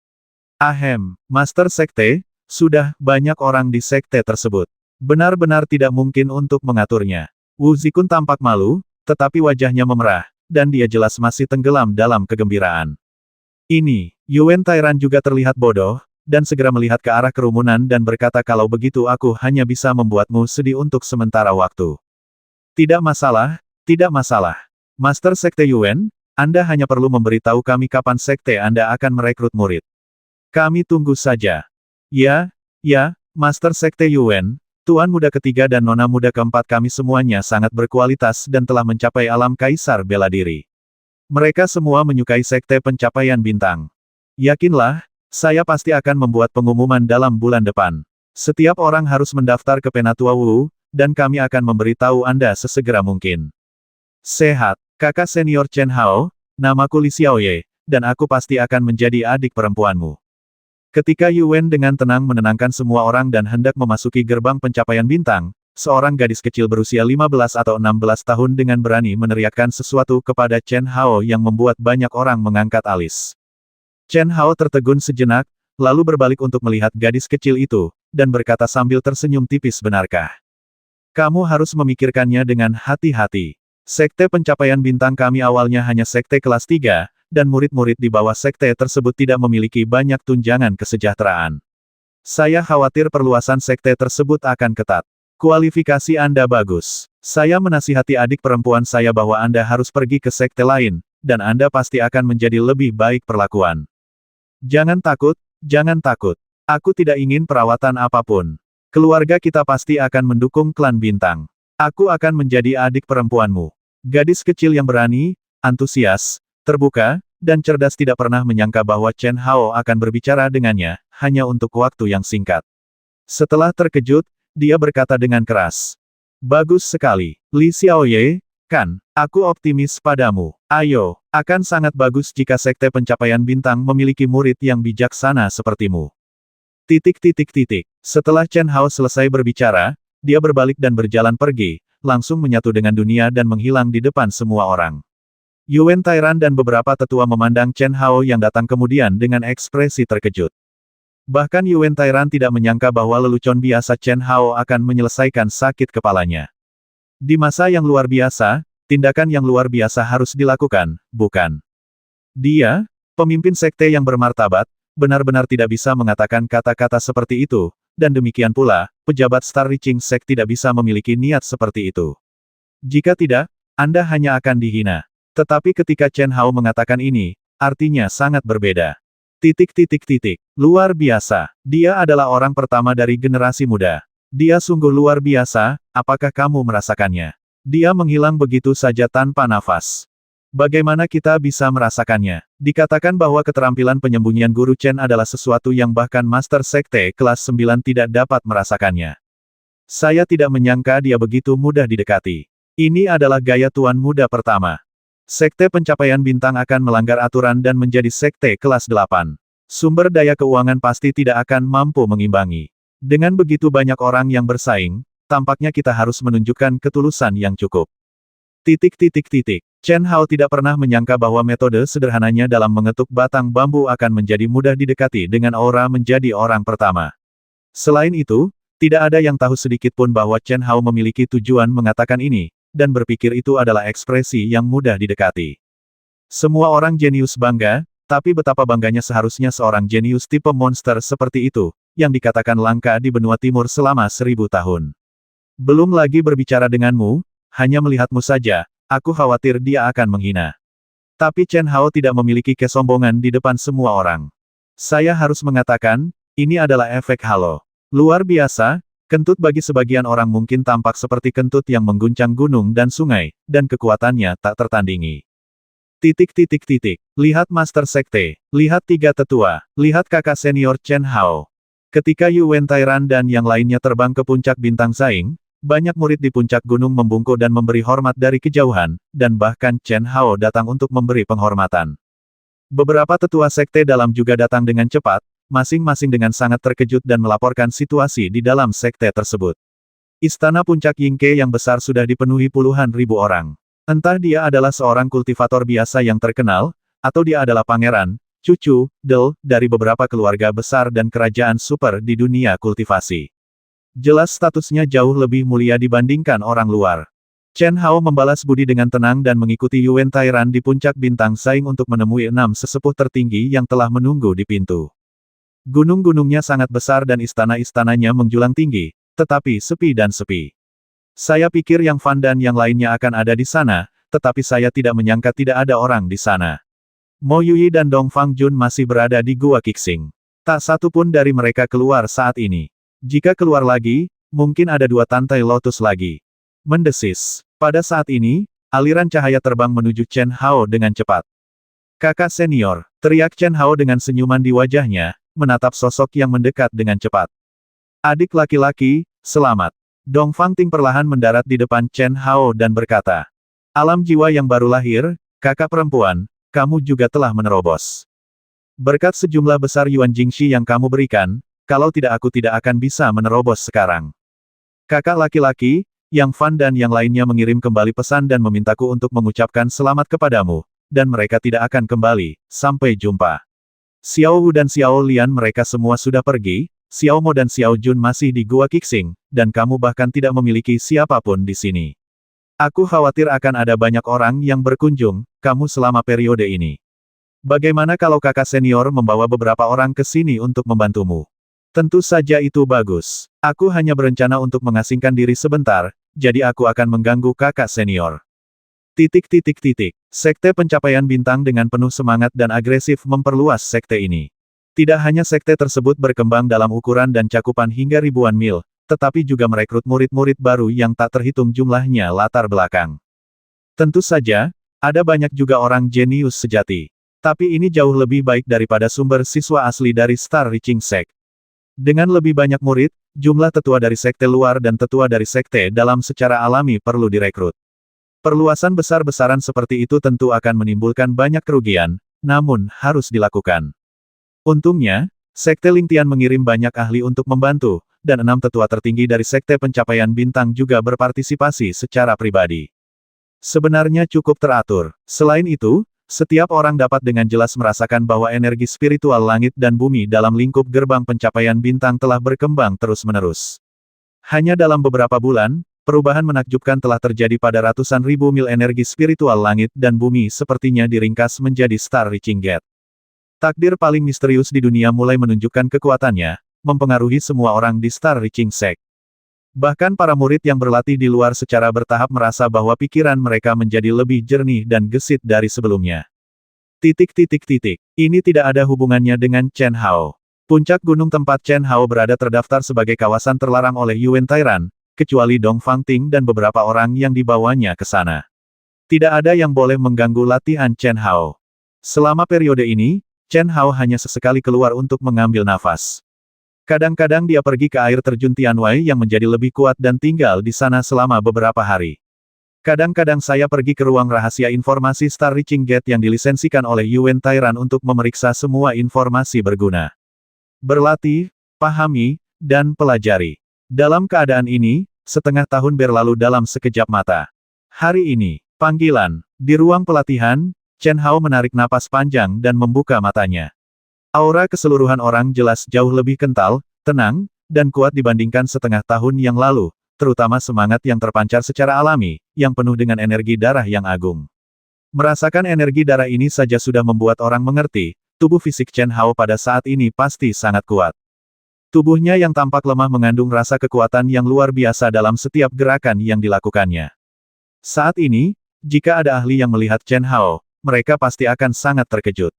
"Ahem, Master Sekte, sudah banyak orang di sekte tersebut. Benar-benar tidak mungkin untuk mengaturnya." Wu Zikun tampak malu, tetapi wajahnya memerah, dan dia jelas masih tenggelam dalam kegembiraan. Ini, Yuan Tairan juga terlihat bodoh, dan segera melihat ke arah kerumunan dan berkata kalau begitu aku hanya bisa membuatmu sedih untuk sementara waktu. Tidak masalah, tidak masalah. Master Sekte Yuan, Anda hanya perlu memberitahu kami kapan Sekte Anda akan merekrut murid. Kami tunggu saja. Ya, Master Sekte Yuan, Tuan muda ketiga dan nona muda keempat kami semuanya sangat berkualitas dan telah mencapai alam kaisar bela diri. Mereka semua menyukai Sekte Pencapaian Bintang. Yakinlah, saya pasti akan membuat pengumuman dalam bulan depan. Setiap orang harus mendaftar ke Penatua Wu, dan kami akan memberitahu Anda sesegera mungkin. Sehat, kakak senior Chen Hao, namaku Li Xiaoye, dan aku pasti akan menjadi adik perempuanmu. Ketika Yuan dengan tenang menenangkan semua orang dan hendak memasuki gerbang pencapaian bintang, seorang gadis kecil berusia 15 atau 16 tahun dengan berani meneriakkan sesuatu kepada Chen Hao yang membuat banyak orang mengangkat alis. Chen Hao tertegun sejenak, lalu berbalik untuk melihat gadis kecil itu, dan berkata sambil tersenyum tipis benarkah? Kamu harus memikirkannya dengan hati-hati. Sekte Pencapaian Bintang kami awalnya hanya sekte kelas 3, dan murid-murid di bawah sekte tersebut tidak memiliki banyak tunjangan kesejahteraan. Saya khawatir perluasan sekte tersebut akan ketat. Kualifikasi Anda bagus. Saya menasihati adik perempuan saya bahwa Anda harus pergi ke sekte lain, dan Anda pasti akan menjadi lebih baik perlakuan. Jangan takut, jangan takut. Aku tidak ingin perawatan apapun. Keluarga kita pasti akan mendukung klan bintang. Aku akan menjadi adik perempuanmu. Gadis kecil yang berani, antusias, terbuka, dan cerdas tidak pernah menyangka bahwa Chen Hao akan berbicara dengannya, hanya untuk waktu yang singkat. Setelah terkejut, dia berkata dengan keras. Bagus sekali, Li Xiaoye, kan, aku optimis padamu. Ayo, akan sangat bagus jika Sekte Pencapaian Bintang memiliki murid yang bijaksana sepertimu. Setelah Chen Hao selesai berbicara, dia berbalik dan berjalan pergi, langsung menyatu dengan dunia dan menghilang di depan semua orang. Yuan Tairan dan beberapa tetua memandang Chen Hao yang datang kemudian dengan ekspresi terkejut. Bahkan Yuan Tairan tidak menyangka bahwa lelucon biasa Chen Hao akan menyelesaikan sakit kepalanya. Di masa yang luar biasa, tindakan yang luar biasa harus dilakukan, bukan? Dia, pemimpin sekte yang bermartabat, benar-benar tidak bisa mengatakan kata-kata seperti itu, dan demikian pula, pejabat Star Reaching Sect tidak bisa memiliki niat seperti itu. Jika tidak, Anda hanya akan dihina. Tetapi ketika Chen Hao mengatakan ini, artinya sangat berbeda. Luar biasa. Dia adalah orang pertama dari generasi muda. Dia sungguh luar biasa, apakah kamu merasakannya? Dia menghilang begitu saja tanpa nafas. Bagaimana kita bisa merasakannya? Dikatakan bahwa keterampilan penyembunyian Guru Chen adalah sesuatu yang bahkan Master Sekte kelas 9 tidak dapat merasakannya. Saya tidak menyangka dia begitu mudah didekati. Ini adalah gaya Tuan Muda pertama. Sekte Pencapaian Bintang akan melanggar aturan dan menjadi sekte kelas 8. Sumber daya keuangan pasti tidak akan mampu mengimbangi. Dengan begitu banyak orang yang bersaing, tampaknya kita harus menunjukkan ketulusan yang cukup. Chen Hao tidak pernah menyangka bahwa metode sederhananya dalam mengetuk batang bambu akan menjadi mudah didekati dengan aura menjadi orang pertama. Selain itu, tidak ada yang tahu sedikit pun bahwa Chen Hao memiliki tujuan mengatakan ini, dan berpikir itu adalah ekspresi yang mudah didekati. Semua orang jenius bangga, tapi betapa bangganya seharusnya seorang jenius tipe monster seperti itu, yang dikatakan langka di benua timur selama 1000 tahun. Belum lagi berbicara denganmu, hanya melihatmu saja, aku khawatir dia akan menghina. Tapi Chen Hao tidak memiliki kesombongan di depan semua orang. Saya harus mengatakan, ini adalah efek halo. Luar biasa, kentut bagi sebagian orang mungkin tampak seperti kentut yang mengguncang gunung dan sungai, dan kekuatannya tak tertandingi. Lihat Master Sekte, lihat tiga tetua, lihat kakak senior Chen Hao. Ketika Yuan Tairan dan yang lainnya terbang ke puncak bintang saing, banyak murid di puncak gunung membungkuk dan memberi hormat dari kejauhan, dan bahkan Chen Hao datang untuk memberi penghormatan. Beberapa tetua sekte dalam juga datang dengan cepat, masing-masing dengan sangat terkejut dan melaporkan situasi di dalam sekte tersebut. Istana puncak Yingke yang besar sudah dipenuhi puluhan ribu orang. Entah dia adalah seorang kultivator biasa yang terkenal, atau dia adalah pangeran, cucu, dari beberapa keluarga besar dan kerajaan super di dunia kultivasi. Jelas statusnya jauh lebih mulia dibandingkan orang luar. Chen Hao membalas budi dengan tenang dan mengikuti Yuan Tairan di puncak bintang saing untuk menemui 6 sesepuh tertinggi yang telah menunggu di pintu. Gunung-gunungnya sangat besar dan istana-istananya menjulang tinggi, tetapi sepi dan sepi. Saya pikir Yang Fan dan yang lainnya akan ada di sana, tetapi saya tidak menyangka tidak ada orang di sana. Mo Yui dan Dong Fang Jun masih berada di Gua Qixing. Tak satu pun dari mereka keluar saat ini. Jika keluar lagi, mungkin ada 2 tantai lotus lagi. Mendesis. Pada saat ini, aliran cahaya terbang menuju Chen Hao dengan cepat. Kakak senior, teriak Chen Hao dengan senyuman di wajahnya, menatap sosok yang mendekat dengan cepat. Adik laki-laki, selamat. Dong Fang Ting perlahan mendarat di depan Chen Hao dan berkata, alam jiwa yang baru lahir, kakak perempuan, kamu juga telah menerobos. Berkat sejumlah besar Yuan Jingxi yang kamu berikan, kalau tidak aku tidak akan bisa menerobos sekarang. Kakak laki-laki, Yang Fan dan yang lainnya mengirim kembali pesan dan memintaku untuk mengucapkan selamat kepadamu, dan mereka tidak akan kembali, sampai jumpa. Xiao Wu dan Xiao Lian mereka semua sudah pergi, Xiao Mo dan Xiao Jun masih di Gua Qixing, dan kamu bahkan tidak memiliki siapapun di sini. Aku khawatir akan ada banyak orang yang berkunjung, kamu selama periode ini. Bagaimana kalau kakak senior membawa beberapa orang ke sini untuk membantumu? Tentu saja itu bagus. Aku hanya berencana untuk mengasingkan diri sebentar, jadi aku akan mengganggu kakak senior. Sekte pencapaian bintang dengan penuh semangat dan agresif memperluas sekte ini. Tidak hanya sekte tersebut berkembang dalam ukuran dan cakupan hingga ribuan mil, tetapi juga merekrut murid-murid baru yang tak terhitung jumlahnya latar belakang. Tentu saja, ada banyak juga orang jenius sejati. Tapi ini jauh lebih baik daripada sumber siswa asli dari Star Reaching Sect. Dengan lebih banyak murid, jumlah tetua dari sekte luar dan tetua dari sekte dalam secara alami perlu direkrut. Perluasan besar-besaran seperti itu tentu akan menimbulkan banyak kerugian, namun harus dilakukan. Untungnya, sekte Lingtian mengirim banyak ahli untuk membantu, dan 6 tetua tertinggi dari sekte pencapaian bintang juga berpartisipasi secara pribadi. Sebenarnya cukup teratur. Selain itu, setiap orang dapat dengan jelas merasakan bahwa energi spiritual langit dan bumi dalam lingkup gerbang pencapaian bintang telah berkembang terus-menerus. Hanya dalam beberapa bulan, perubahan menakjubkan telah terjadi pada ratusan ribu mil energi spiritual langit dan bumi sepertinya diringkas menjadi Star Reaching Gate. Takdir paling misterius di dunia mulai menunjukkan kekuatannya, mempengaruhi semua orang di Star Reaching Sect. Bahkan para murid yang berlatih di luar secara bertahap merasa bahwa pikiran mereka menjadi lebih jernih dan gesit dari sebelumnya. Ini tidak ada hubungannya dengan Chen Hao. Puncak gunung tempat Chen Hao berada terdaftar sebagai kawasan terlarang oleh Yuan Tairan, kecuali Dong Fang Ting dan beberapa orang yang dibawanya ke sana. Tidak ada yang boleh mengganggu latihan Chen Hao. Selama periode ini, Chen Hao hanya sesekali keluar untuk mengambil nafas. Kadang-kadang dia pergi ke air terjun Tianwei yang menjadi lebih kuat dan tinggal di sana selama beberapa hari. Kadang-kadang saya pergi ke ruang rahasia informasi Star Reaching Gate yang dilisensikan oleh Yuan Tairan untuk memeriksa semua informasi berguna. Berlatih, pahami, dan pelajari. Dalam keadaan ini, setengah tahun berlalu dalam sekejap mata. Hari ini, panggilan. Di ruang pelatihan, Chen Hao menarik napas panjang dan membuka matanya. Aura keseluruhan orang jelas jauh lebih kental, tenang, dan kuat dibandingkan setengah tahun yang lalu, terutama semangat yang terpancar secara alami, yang penuh dengan energi darah yang agung. Merasakan energi darah ini saja sudah membuat orang mengerti, tubuh fisik Chen Hao pada saat ini pasti sangat kuat. Tubuhnya yang tampak lemah mengandung rasa kekuatan yang luar biasa dalam setiap gerakan yang dilakukannya. Saat ini, jika ada ahli yang melihat Chen Hao, mereka pasti akan sangat terkejut.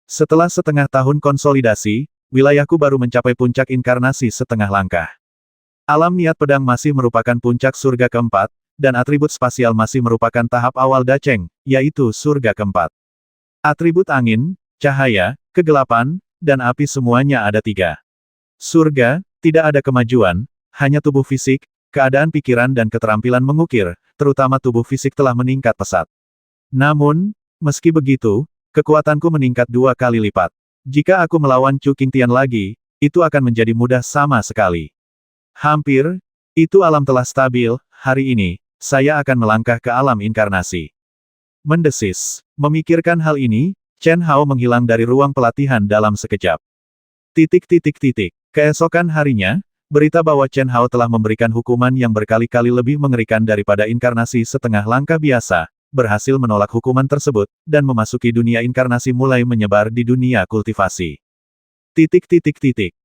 Setelah setengah tahun konsolidasi, wilayahku baru mencapai puncak inkarnasi setengah langkah. Alam niat pedang masih merupakan puncak surga keempat, dan atribut spasial masih merupakan tahap awal Dacheng, yaitu surga keempat. Atribut angin, cahaya, kegelapan, dan api semuanya ada 3. Surga, tidak ada kemajuan, hanya tubuh fisik, keadaan pikiran dan keterampilan mengukir, terutama tubuh fisik telah meningkat pesat. Namun, meski begitu, kekuatanku meningkat 2 kali lipat. Jika aku melawan Chu Qingtian lagi, itu akan menjadi mudah sama sekali. Hampir, itu alam telah stabil, hari ini, saya akan melangkah ke alam inkarnasi. Mendesis. Memikirkan hal ini, Chen Hao menghilang dari ruang pelatihan dalam sekejap. Keesokan harinya, berita bahwa Chen Hao telah memberikan hukuman yang berkali-kali lebih mengerikan daripada inkarnasi setengah langkah biasa, berhasil menolak hukuman tersebut, dan memasuki dunia inkarnasi mulai menyebar di dunia kultivasi.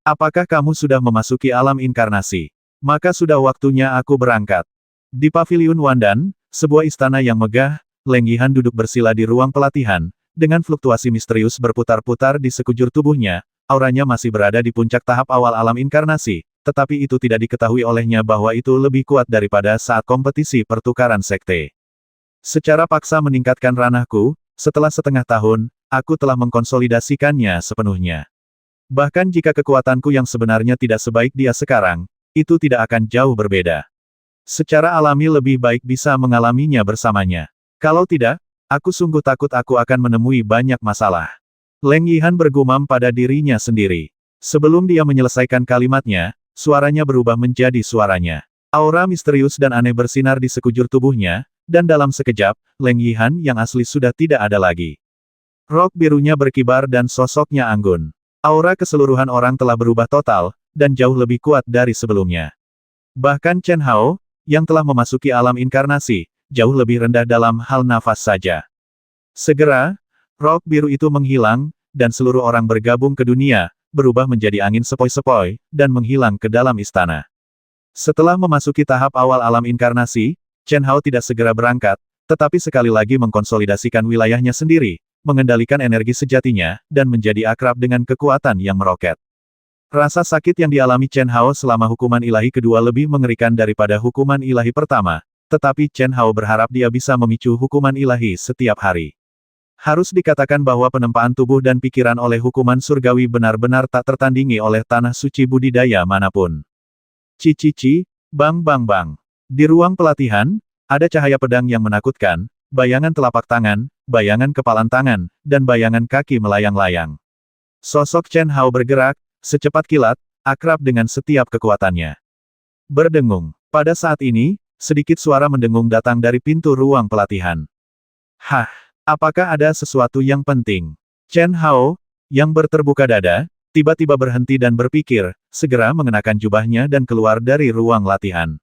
Apakah kamu sudah memasuki alam inkarnasi? Maka sudah waktunya aku berangkat. Di Paviliun Wandan, sebuah istana yang megah, Leng Yihan duduk bersila di ruang pelatihan, dengan fluktuasi misterius berputar-putar di sekujur tubuhnya. Auranya masih berada di puncak tahap awal alam inkarnasi, tetapi itu tidak diketahui olehnya bahwa itu lebih kuat daripada saat kompetisi pertukaran sekte. Secara paksa meningkatkan ranahku, setelah setengah tahun, aku telah mengkonsolidasikannya sepenuhnya. Bahkan jika kekuatanku yang sebenarnya tidak sebaik dia sekarang, itu tidak akan jauh berbeda. Secara alami lebih baik bisa mengalaminya bersamanya. Kalau tidak, aku sungguh takut aku akan menemui banyak masalah. Leng Yihan bergumam pada dirinya sendiri. Sebelum dia menyelesaikan kalimatnya, suaranya berubah menjadi suaranya. Aura misterius dan aneh bersinar di sekujur tubuhnya, dan dalam sekejap, Leng Yihan yang asli sudah tidak ada lagi. Rok birunya berkibar dan sosoknya anggun. Aura keseluruhan orang telah berubah total, dan jauh lebih kuat dari sebelumnya. Bahkan Chen Hao, yang telah memasuki alam inkarnasi, jauh lebih rendah dalam hal nafas saja. Segera, rok biru itu menghilang, dan seluruh orang bergabung ke dunia, berubah menjadi angin sepoi-sepoi, dan menghilang ke dalam istana. Setelah memasuki tahap awal alam inkarnasi, Chen Hao tidak segera berangkat, tetapi sekali lagi mengkonsolidasikan wilayahnya sendiri, mengendalikan energi sejatinya, dan menjadi akrab dengan kekuatan yang meroket. Rasa sakit yang dialami Chen Hao selama hukuman ilahi kedua lebih mengerikan daripada hukuman ilahi pertama, tetapi Chen Hao berharap dia bisa memicu hukuman ilahi setiap hari. Harus dikatakan bahwa penempaan tubuh dan pikiran oleh hukuman surgawi benar-benar tak tertandingi oleh tanah suci budidaya manapun. Bang. Di ruang pelatihan, ada cahaya pedang yang menakutkan, bayangan telapak tangan, bayangan kepalan tangan, dan bayangan kaki melayang-layang. Sosok Chen Hao bergerak, secepat kilat, akrab dengan setiap kekuatannya. Berdengung. Pada saat ini, sedikit suara mendengung datang dari pintu ruang pelatihan. Hah! Apakah ada sesuatu yang penting? Chen Hao, yang berterbuka dada, tiba-tiba berhenti dan berpikir, segera mengenakan jubahnya dan keluar dari ruang latihan.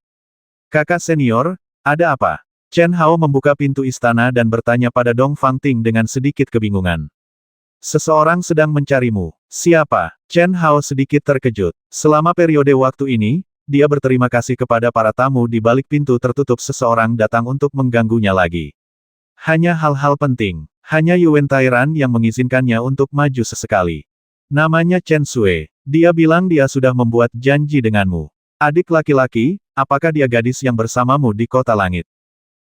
Kakak senior, ada apa? Chen Hao membuka pintu istana dan bertanya pada Dong Fangting dengan sedikit kebingungan. Seseorang sedang mencarimu. Siapa? Chen Hao sedikit terkejut. Selama periode waktu ini, dia berterima kasih kepada para tamu di balik pintu tertutup seseorang datang untuk mengganggunya lagi. Hanya hal-hal penting. Hanya Yuan Tairan yang mengizinkannya untuk maju sesekali. Namanya Chen Sui. Dia bilang dia sudah membuat janji denganmu. Adik laki-laki, apakah dia gadis yang bersamamu di kota langit?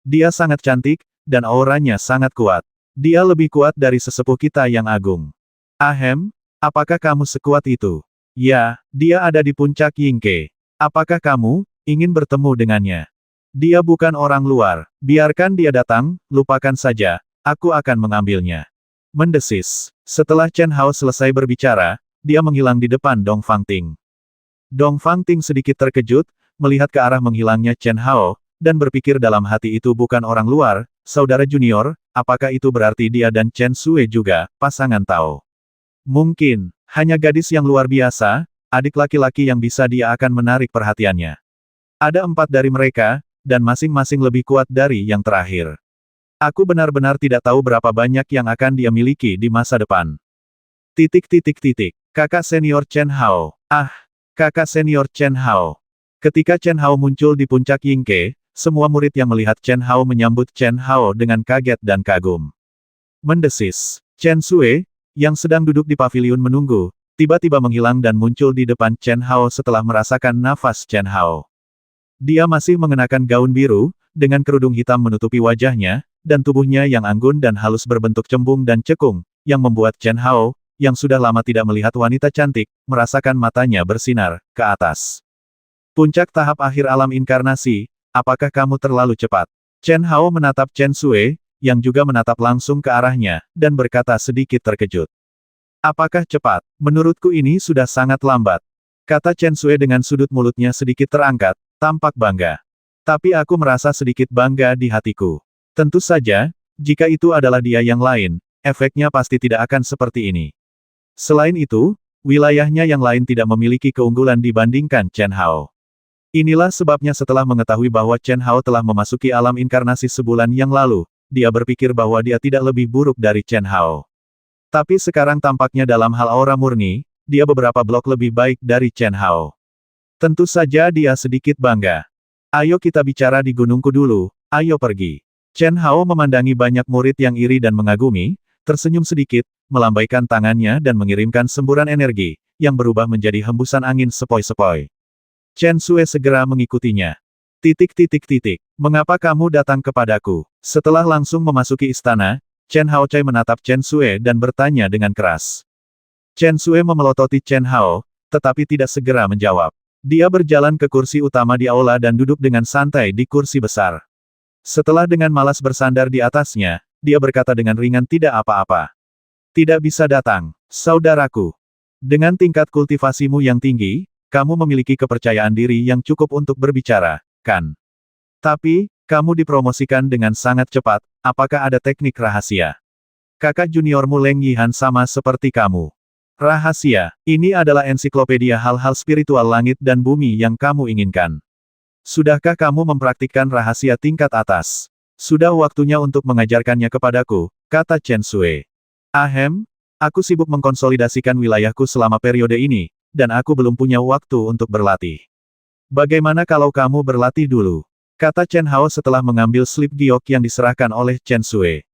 Dia sangat cantik, dan auranya sangat kuat. Dia lebih kuat dari sesepuh kita yang agung. Ahem, apakah kamu sekuat itu? Ya, dia ada di puncak Yingke. Apakah kamu ingin bertemu dengannya? Dia bukan orang luar. Biarkan dia datang, lupakan saja. Aku akan mengambilnya. Mendesis. Setelah Chen Hao selesai berbicara, dia menghilang di depan Dong Fangting. Dong Fangting sedikit terkejut, melihat ke arah menghilangnya Chen Hao, dan berpikir dalam hati itu bukan orang luar, saudara junior, apakah itu berarti dia dan Chen Sui juga, pasangan Tao? Mungkin, hanya gadis yang luar biasa, adik laki-laki yang bisa dia akan menarik perhatiannya. Ada 4 dari mereka, dan masing-masing lebih kuat dari yang terakhir. Aku benar-benar tidak tahu berapa banyak yang akan dia miliki di masa depan. Kakak senior Chen Hao. Ah, kakak senior Chen Hao. Ketika Chen Hao muncul di puncak Yingke, semua murid yang melihat Chen Hao menyambut Chen Hao dengan kaget dan kagum. Mendesis. Chen Sui, yang sedang duduk di paviliun menunggu, tiba-tiba menghilang dan muncul di depan Chen Hao setelah merasakan nafas Chen Hao. Dia masih mengenakan gaun biru, dengan kerudung hitam menutupi wajahnya, dan tubuhnya yang anggun dan halus berbentuk cembung dan cekung, yang membuat Chen Hao, yang sudah lama tidak melihat wanita cantik, merasakan matanya bersinar ke atas. Puncak tahap akhir alam inkarnasi, apakah kamu terlalu cepat? Chen Hao menatap Chen Sui, yang juga menatap langsung ke arahnya, dan berkata sedikit terkejut. Apakah cepat? Menurutku ini sudah sangat lambat. Kata Chen Sui dengan sudut mulutnya sedikit terangkat, tampak bangga. Tapi aku merasa sedikit bangga di hatiku. Tentu saja, jika itu adalah dia yang lain, efeknya pasti tidak akan seperti ini. Selain itu, wilayahnya yang lain tidak memiliki keunggulan dibandingkan Chen Hao. Inilah sebabnya setelah mengetahui bahwa Chen Hao telah memasuki alam inkarnasi sebulan yang lalu, dia berpikir bahwa dia tidak lebih buruk dari Chen Hao. Tapi sekarang tampaknya dalam hal aura murni, dia beberapa blok lebih baik dari Chen Hao. Tentu saja dia sedikit bangga. Ayo kita bicara di gunungku dulu, ayo pergi. Chen Hao memandangi banyak murid yang iri dan mengagumi, tersenyum sedikit, melambaikan tangannya dan mengirimkan semburan energi, yang berubah menjadi hembusan angin sepoi-sepoi. Chen Sui segera mengikutinya. Mengapa kamu datang kepadaku? Setelah langsung memasuki istana, Chen Hao Chai menatap Chen Sui dan bertanya dengan keras. Chen Sui memelototi Chen Hao, tetapi tidak segera menjawab. Dia berjalan ke kursi utama di aula dan duduk dengan santai di kursi besar. Setelah dengan malas bersandar di atasnya, dia berkata dengan ringan tidak apa-apa. Tidak bisa datang, saudaraku. Dengan tingkat kultivasimu yang tinggi, kamu memiliki kepercayaan diri yang cukup untuk berbicara, kan? Tapi, kamu dipromosikan dengan sangat cepat, apakah ada teknik rahasia? Kakak juniormu Leng Yihan sama seperti kamu. Rahasia, ini adalah ensiklopedia hal-hal spiritual langit dan bumi yang kamu inginkan. Sudahkah kamu mempraktikkan rahasia tingkat atas? Sudah waktunya untuk mengajarkannya kepadaku, kata Chen Sui. Ahem, aku sibuk mengkonsolidasikan wilayahku selama periode ini, dan aku belum punya waktu untuk berlatih. Bagaimana kalau kamu berlatih dulu? Kata Chen Hao setelah mengambil slip giok yang diserahkan oleh Chen Sui.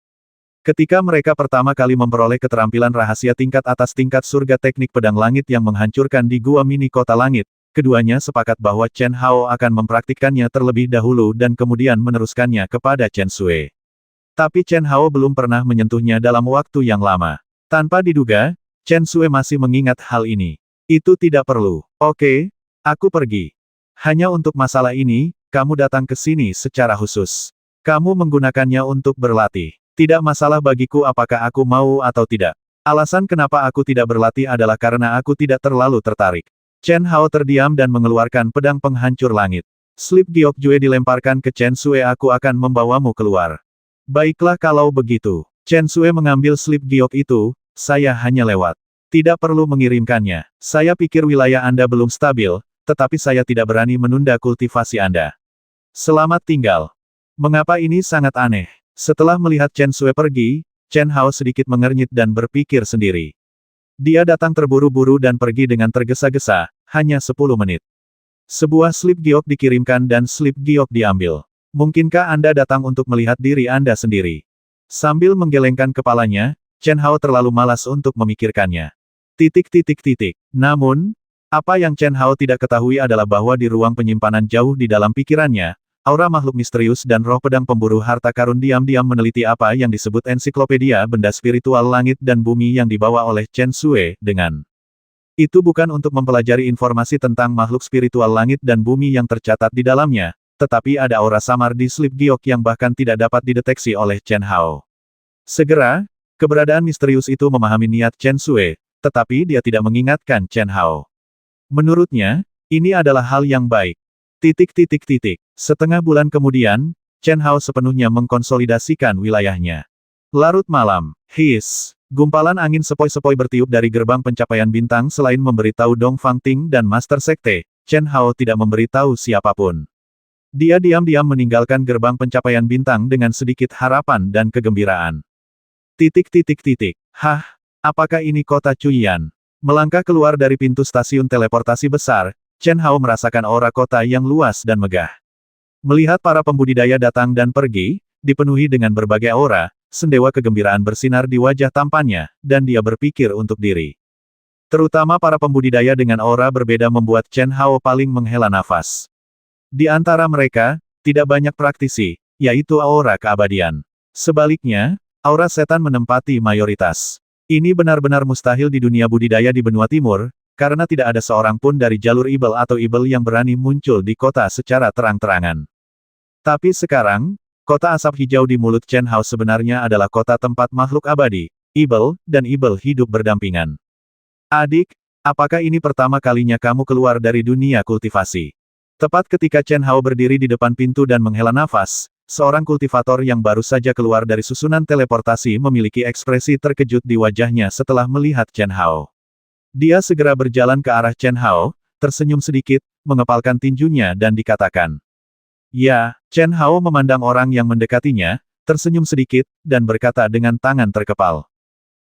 Ketika mereka pertama kali memperoleh keterampilan rahasia tingkat atas tingkat surga teknik pedang langit yang menghancurkan di gua mini kota langit, keduanya sepakat bahwa Chen Hao akan mempraktikkannya terlebih dahulu dan kemudian meneruskannya kepada Chen Sui. Tapi Chen Hao belum pernah menyentuhnya dalam waktu yang lama. Tanpa diduga, Chen Sui masih mengingat hal ini. Itu tidak perlu. Oke, aku pergi. Hanya untuk masalah ini, kamu datang ke sini secara khusus. Kamu menggunakannya untuk berlatih. Tidak masalah bagiku apakah aku mau atau tidak. Alasan kenapa aku tidak berlatih adalah karena aku tidak terlalu tertarik. Chen Hao terdiam dan mengeluarkan pedang penghancur langit. Slip giok Jue dilemparkan ke Chen Sui. Aku akan membawamu keluar. Baiklah kalau begitu. Chen Sui mengambil slip giok itu, saya hanya lewat. Tidak perlu mengirimkannya. Saya pikir wilayah Anda belum stabil, tetapi saya tidak berani menunda kultivasi Anda. Selamat tinggal. Mengapa ini sangat aneh? Setelah melihat Chen Sui pergi, Chen Hao sedikit mengernyit dan berpikir sendiri. Dia datang terburu-buru dan pergi dengan tergesa-gesa, hanya 10 menit. Sebuah slip giok dikirimkan dan slip giok diambil. Mungkinkah Anda datang untuk melihat diri Anda sendiri? Sambil menggelengkan kepalanya, Chen Hao terlalu malas untuk memikirkannya. Namun, apa yang Chen Hao tidak ketahui adalah bahwa di ruang penyimpanan jauh di dalam pikirannya, aura makhluk misterius dan roh pedang pemburu harta karun diam-diam meneliti apa yang disebut ensiklopedia benda spiritual langit dan bumi yang dibawa oleh Chen Sui, dengan itu bukan untuk mempelajari informasi tentang makhluk spiritual langit dan bumi yang tercatat di dalamnya, tetapi ada aura samar di slip giok yang bahkan tidak dapat dideteksi oleh Chen Hao. Segera, keberadaan misterius itu memahami niat Chen Sui, tetapi dia tidak mengingatkan Chen Hao. Menurutnya, ini adalah hal yang baik. Setengah bulan kemudian, Chen Hao sepenuhnya mengkonsolidasikan wilayahnya. Larut malam, gumpalan angin sepoi-sepoi bertiup dari gerbang pencapaian bintang selain memberitahu Dong Fangting dan Master Sekte, Chen Hao tidak memberitahu siapapun. Dia diam-diam meninggalkan gerbang pencapaian bintang dengan sedikit harapan dan kegembiraan. Hah, apakah ini kota Cuiyan? Melangkah keluar dari pintu stasiun teleportasi besar, Chen Hao merasakan aura kota yang luas dan megah. Melihat para pembudidaya datang dan pergi, dipenuhi dengan berbagai aura, sendewa kegembiraan bersinar di wajah tampannya, dan dia berpikir untuk diri. Terutama para pembudidaya dengan aura berbeda membuat Chen Hao paling menghela nafas. Di antara mereka, tidak banyak praktisi, yaitu aura keabadian. Sebaliknya, aura setan menempati mayoritas. Ini benar-benar mustahil di dunia budidaya di benua timur, karena tidak ada seorang pun dari jalur Ibel atau Ibel yang berani muncul di kota secara terang-terangan. Tapi sekarang, kota asap hijau di mulut Chen Hao sebenarnya adalah kota tempat makhluk abadi, Ibel, dan Ibel hidup berdampingan. Adik, apakah ini pertama kalinya kamu keluar dari dunia kultivasi? Tepat ketika Chen Hao berdiri di depan pintu dan menghela nafas, seorang kultivator yang baru saja keluar dari susunan teleportasi memiliki ekspresi terkejut di wajahnya setelah melihat Chen Hao. Dia segera berjalan ke arah Chen Hao, tersenyum sedikit, mengepalkan tinjunya dan dikatakan. Ya, Chen Hao memandang orang yang mendekatinya, tersenyum sedikit, dan berkata dengan tangan terkepal.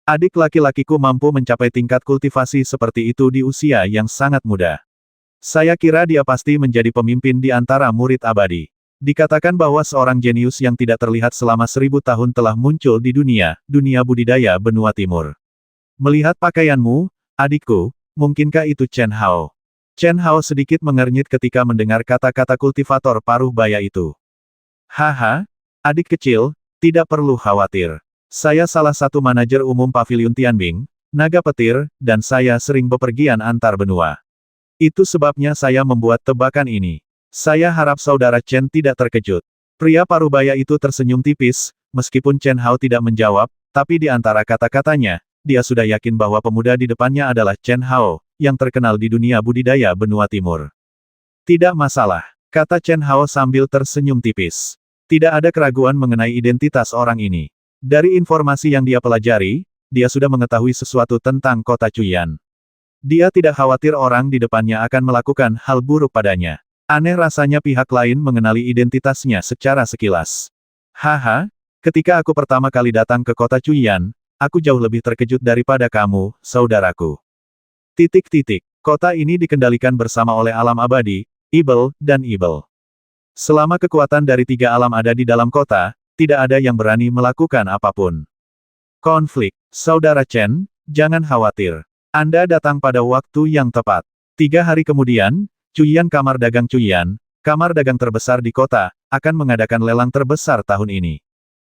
Adik laki-lakiku mampu mencapai tingkat kultivasi seperti itu di usia yang sangat muda. Saya kira dia pasti menjadi pemimpin di antara murid abadi. Dikatakan bahwa seorang jenius yang tidak terlihat selama 1000 tahun telah muncul di dunia budidaya benua timur. Melihat pakaianmu, adikku, mungkinkah itu Chen Hao? Chen Hao sedikit mengernyit ketika mendengar kata-kata kultivator paruh baya itu. Haha, adik kecil, tidak perlu khawatir. Saya salah satu manajer umum Paviliun Tianbing, Naga Petir, dan saya sering bepergian antar benua. Itu sebabnya saya membuat tebakan ini. Saya harap saudara Chen tidak terkejut. Pria parubaya itu tersenyum tipis, meskipun Chen Hao tidak menjawab, tapi di antara kata-katanya, dia sudah yakin bahwa pemuda di depannya adalah Chen Hao, yang terkenal di dunia budidaya benua timur. Tidak masalah, kata Chen Hao sambil tersenyum tipis. Tidak ada keraguan mengenai identitas orang ini. Dari informasi yang dia pelajari, dia sudah mengetahui sesuatu tentang kota Cuiyan. Dia tidak khawatir orang di depannya akan melakukan hal buruk padanya. Aneh rasanya pihak lain mengenali identitasnya secara sekilas. Haha, ketika aku pertama kali datang ke kota Cuiyan, aku jauh lebih terkejut daripada kamu, saudaraku. Kota ini dikendalikan bersama oleh alam abadi, Ibel, dan Ibel. Selama kekuatan dari 3 alam ada di dalam kota, tidak ada yang berani melakukan apapun. Konflik, saudara Chen, jangan khawatir. Anda datang pada waktu yang tepat. 3 hari kemudian, Cuiyan Kamar Dagang Cuiyan, kamar dagang terbesar di kota, akan mengadakan lelang terbesar tahun ini.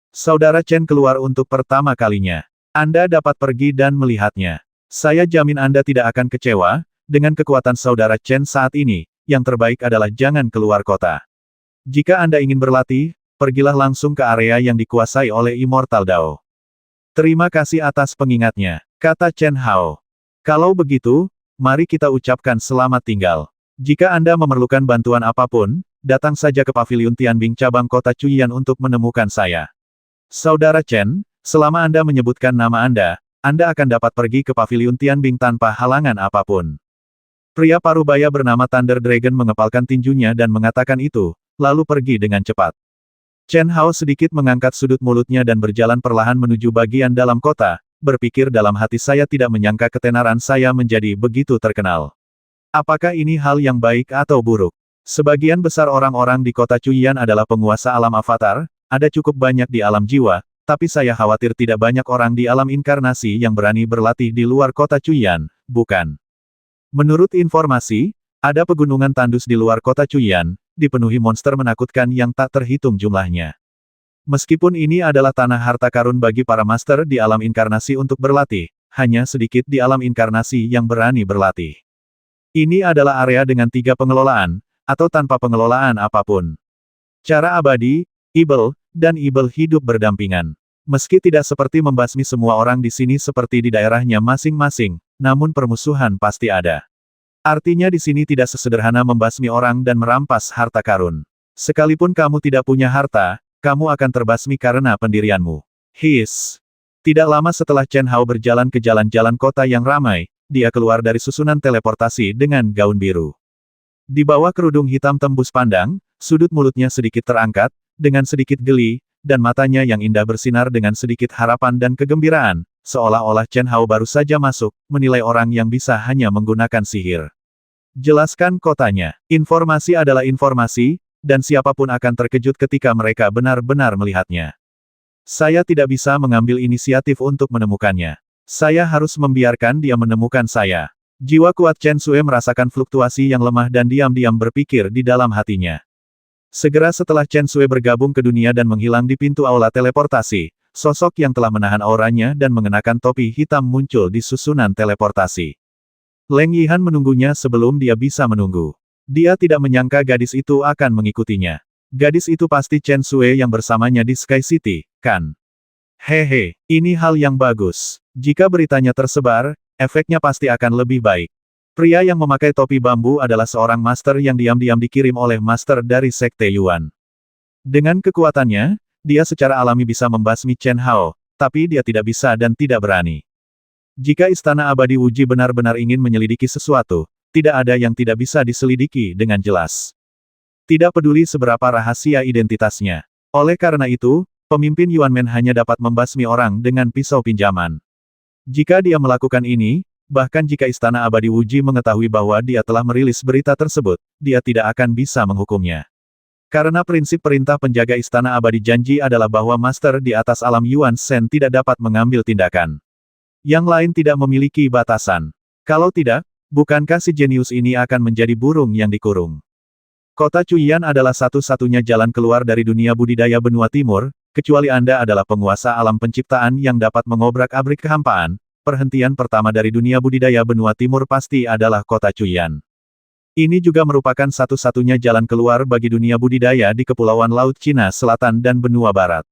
Saudara Chen keluar untuk pertama kalinya. Anda dapat pergi dan melihatnya. Saya jamin Anda tidak akan kecewa, dengan kekuatan saudara Chen saat ini, yang terbaik adalah jangan keluar kota. Jika Anda ingin berlatih, pergilah langsung ke area yang dikuasai oleh Immortal Dao. Terima kasih atas pengingatnya, kata Chen Hao. Kalau begitu, mari kita ucapkan selamat tinggal. Jika Anda memerlukan bantuan apapun, datang saja ke Paviliun Tianbing cabang kota Cuiyan untuk menemukan saya. Saudara Chen, selama Anda menyebutkan nama Anda akan dapat pergi ke Paviliun Tianbing tanpa halangan apapun. Pria parubaya bernama Thunder Dragon mengepalkan tinjunya dan mengatakan itu, lalu pergi dengan cepat. Chen Hao sedikit mengangkat sudut mulutnya dan berjalan perlahan menuju bagian dalam kota, berpikir dalam hati saya tidak menyangka ketenaran saya menjadi begitu terkenal. Apakah ini hal yang baik atau buruk? Sebagian besar orang-orang di kota Cuiyan adalah penguasa alam avatar, ada cukup banyak di alam jiwa, tapi saya khawatir tidak banyak orang di alam inkarnasi yang berani berlatih di luar kota Cuiyan, bukan? Menurut informasi, ada pegunungan tandus di luar kota Cuiyan, dipenuhi monster menakutkan yang tak terhitung jumlahnya. Meskipun ini adalah tanah harta karun bagi para master di alam inkarnasi untuk berlatih, hanya sedikit di alam inkarnasi yang berani berlatih. Ini adalah area dengan 3 pengelolaan, atau tanpa pengelolaan apapun. Cara abadi, Ibel, dan Ibel hidup berdampingan. Meski tidak seperti membasmi semua orang di sini seperti di daerahnya masing-masing, namun permusuhan pasti ada. Artinya di sini tidak sesederhana membasmi orang dan merampas harta karun. Sekalipun kamu tidak punya harta, kamu akan terbasmi karena pendirianmu. His. Tidak lama setelah Chen Hao berjalan ke jalan-jalan kota yang ramai, dia keluar dari susunan teleportasi dengan gaun biru. Di bawah kerudung hitam tembus pandang, sudut mulutnya sedikit terangkat, dengan sedikit geli, dan matanya yang indah bersinar dengan sedikit harapan dan kegembiraan, seolah-olah Chen Hao baru saja masuk, menilai orang yang bisa hanya menggunakan sihir. Jelaskan kotanya. Informasi adalah informasi, dan siapapun akan terkejut ketika mereka benar-benar melihatnya. Saya tidak bisa mengambil inisiatif untuk menemukannya. Saya harus membiarkan dia menemukan saya. Jiwa kuat Chen Sui merasakan fluktuasi yang lemah dan diam-diam berpikir di dalam hatinya. Segera setelah Chen Sui bergabung ke dunia dan menghilang di pintu aula teleportasi, sosok yang telah menahan auranya dan mengenakan topi hitam muncul di susunan teleportasi. Leng Yihan menunggunya sebelum dia bisa menunggu. Dia tidak menyangka gadis itu akan mengikutinya. Gadis itu pasti Chen Sui yang bersamanya di Sky City, kan? Hehe, ini hal yang bagus. Jika beritanya tersebar, efeknya pasti akan lebih baik. Pria yang memakai topi bambu adalah seorang master yang diam-diam dikirim oleh master dari Sekte Yuan. Dengan kekuatannya, dia secara alami bisa membasmi Chen Hao, tapi dia tidak bisa dan tidak berani. Jika Istana Abadi Wuji benar-benar ingin menyelidiki sesuatu, tidak ada yang tidak bisa diselidiki dengan jelas. Tidak peduli seberapa rahasia identitasnya. Oleh karena itu, pemimpin Yuanmen hanya dapat membasmi orang dengan pisau pinjaman. Jika dia melakukan ini, bahkan jika Istana Abadi Wuji mengetahui bahwa dia telah merilis berita tersebut, dia tidak akan bisa menghukumnya. Karena prinsip perintah penjaga Istana Abadi janji adalah bahwa master di atas alam Yuan Shen tidak dapat mengambil tindakan. Yang lain tidak memiliki batasan. Kalau tidak, bukankah si jenius ini akan menjadi burung yang dikurung? Kota Cuiyan adalah satu-satunya jalan keluar dari dunia budidaya benua timur, kecuali Anda adalah penguasa alam penciptaan yang dapat mengobrak-abrik kehampaan. Perhentian pertama dari dunia budidaya benua timur pasti adalah kota Cuiyan. Ini juga merupakan satu-satunya jalan keluar bagi dunia budidaya di Kepulauan Laut Cina Selatan dan benua barat.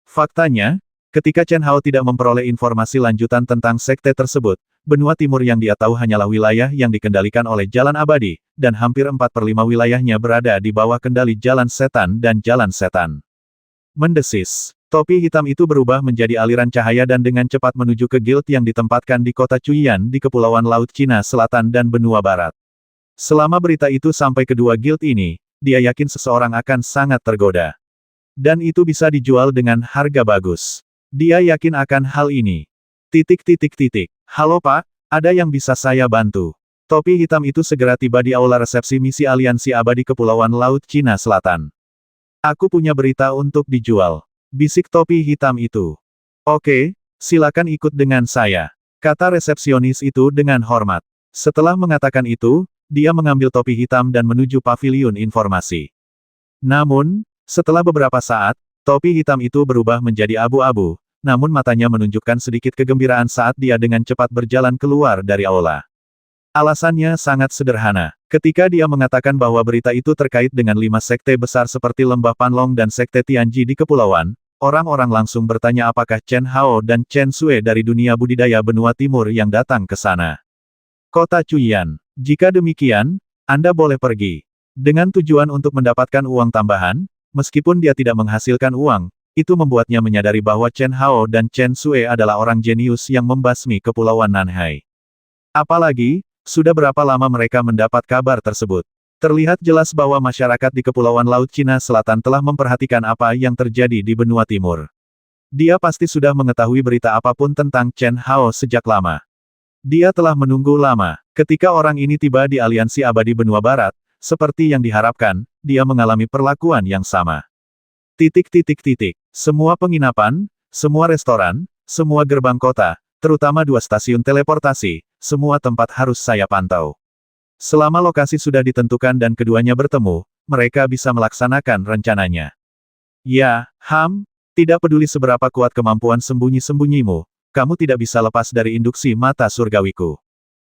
Faktanya, ketika Chen Hao tidak memperoleh informasi lanjutan tentang sekte tersebut, benua timur yang dia tahu hanyalah wilayah yang dikendalikan oleh Jalan Abadi, dan hampir 4/5 wilayahnya berada di bawah kendali Jalan Setan dan Jalan Setan. Mendesis. Topi hitam itu berubah menjadi aliran cahaya dan dengan cepat menuju ke guild yang ditempatkan di kota Cuiyan di Kepulauan Laut Cina Selatan dan benua barat. Selama berita itu sampai kedua guild ini, dia yakin seseorang akan sangat tergoda. Dan itu bisa dijual dengan harga bagus. Dia yakin akan hal ini. Halo Pak, ada yang bisa saya bantu? Topi hitam itu segera tiba di aula resepsi misi Aliansi Abadi Kepulauan Laut Cina Selatan. Aku punya berita untuk dijual. Bisik topi hitam itu. Oke, silakan ikut dengan saya, kata resepsionis itu dengan hormat. Setelah mengatakan itu, dia mengambil topi hitam dan menuju paviliun informasi. Namun, setelah beberapa saat, topi hitam itu berubah menjadi abu-abu, namun matanya menunjukkan sedikit kegembiraan saat dia dengan cepat berjalan keluar dari aula. Alasannya sangat sederhana. Ketika dia mengatakan bahwa berita itu terkait dengan 5 sekte besar seperti Lembah Panlong dan Sekte Tianji di Kepulauan, orang-orang langsung bertanya apakah Chen Hao dan Chen Sui dari dunia budidaya benua timur yang datang ke sana. Kota Cuiyan. Jika demikian, Anda boleh pergi. Dengan tujuan untuk mendapatkan uang tambahan, meskipun dia tidak menghasilkan uang, itu membuatnya menyadari bahwa Chen Hao dan Chen Sui adalah orang jenius yang membasmi Kepulauan Nanhai. Apalagi, sudah berapa lama mereka mendapat kabar tersebut? Terlihat jelas bahwa masyarakat di Kepulauan Laut Cina Selatan telah memperhatikan apa yang terjadi di benua timur. Dia pasti sudah mengetahui berita apapun tentang Chen Hao sejak lama. Dia telah menunggu lama. Ketika orang ini tiba di Aliansi Abadi Benua Barat, seperti yang diharapkan, dia mengalami perlakuan yang sama. Semua penginapan, semua restoran, semua gerbang kota, terutama 2 stasiun teleportasi, semua tempat harus saya pantau. Selama lokasi sudah ditentukan dan keduanya bertemu, mereka bisa melaksanakan rencananya. Ya, tidak peduli seberapa kuat kemampuan sembunyi-sembunyimu, kamu tidak bisa lepas dari induksi mata surgawiku.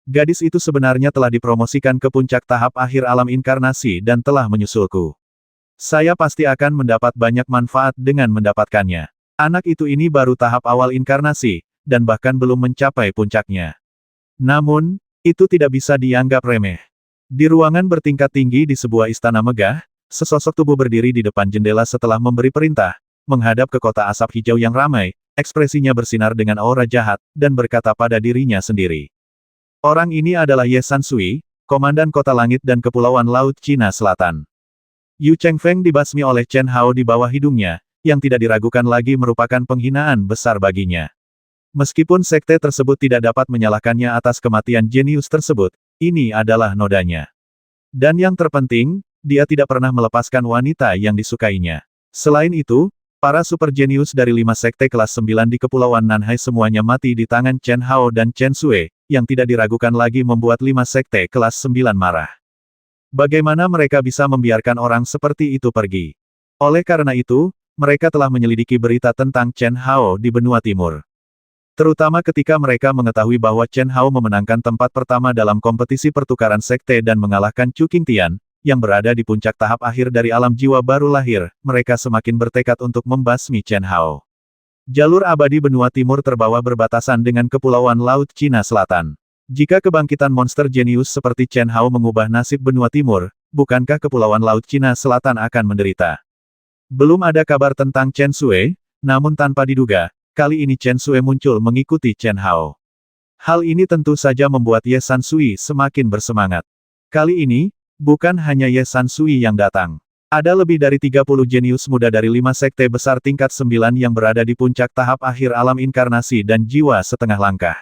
Gadis itu sebenarnya telah dipromosikan ke puncak tahap akhir alam inkarnasi dan telah menyusulku. Saya pasti akan mendapat banyak manfaat dengan mendapatkannya. Anak itu ini baru tahap awal inkarnasi, dan bahkan belum mencapai puncaknya. Namun, itu tidak bisa dianggap remeh. Di ruangan bertingkat tinggi di sebuah istana megah, sesosok tubuh berdiri di depan jendela setelah memberi perintah, menghadap ke kota asap hijau yang ramai, ekspresinya bersinar dengan aura jahat, dan berkata pada dirinya sendiri. Orang ini adalah Ye Sansui, Komandan Kota Langit dan Kepulauan Laut Cina Selatan. Yu Chengfeng dibasmi oleh Chen Hao di bawah hidungnya, yang tidak diragukan lagi merupakan penghinaan besar baginya. Meskipun sekte tersebut tidak dapat menyalahkannya atas kematian jenius tersebut, ini adalah nodanya. Dan yang terpenting, dia tidak pernah melepaskan wanita yang disukainya. Selain itu, para super jenius dari 5 sekte kelas 9 di Kepulauan Nanhai semuanya mati di tangan Chen Hao dan Chen Sui, yang tidak diragukan lagi membuat 5 sekte kelas 9 marah. Bagaimana mereka bisa membiarkan orang seperti itu pergi? Oleh karena itu, mereka telah menyelidiki berita tentang Chen Hao di benua timur. Terutama ketika mereka mengetahui bahwa Chen Hao memenangkan tempat pertama dalam kompetisi pertukaran sekte dan mengalahkan Chu Qingtian, yang berada di puncak tahap akhir dari alam jiwa baru lahir, mereka semakin bertekad untuk membasmi Chen Hao. Jalur abadi benua timur terbawah berbatasan dengan Kepulauan Laut Cina Selatan. Jika kebangkitan monster jenius seperti Chen Hao mengubah nasib benua timur, bukankah Kepulauan Laut Cina Selatan akan menderita? Belum ada kabar tentang Chen Sui, namun tanpa diduga, kali ini Chen Sui muncul mengikuti Chen Hao. Hal ini tentu saja membuat Ye Sansui semakin bersemangat. Kali ini, bukan hanya Ye Sansui yang datang. Ada lebih dari 30 jenius muda dari 5 sekte besar tingkat 9 yang berada di puncak tahap akhir alam inkarnasi dan jiwa setengah langkah.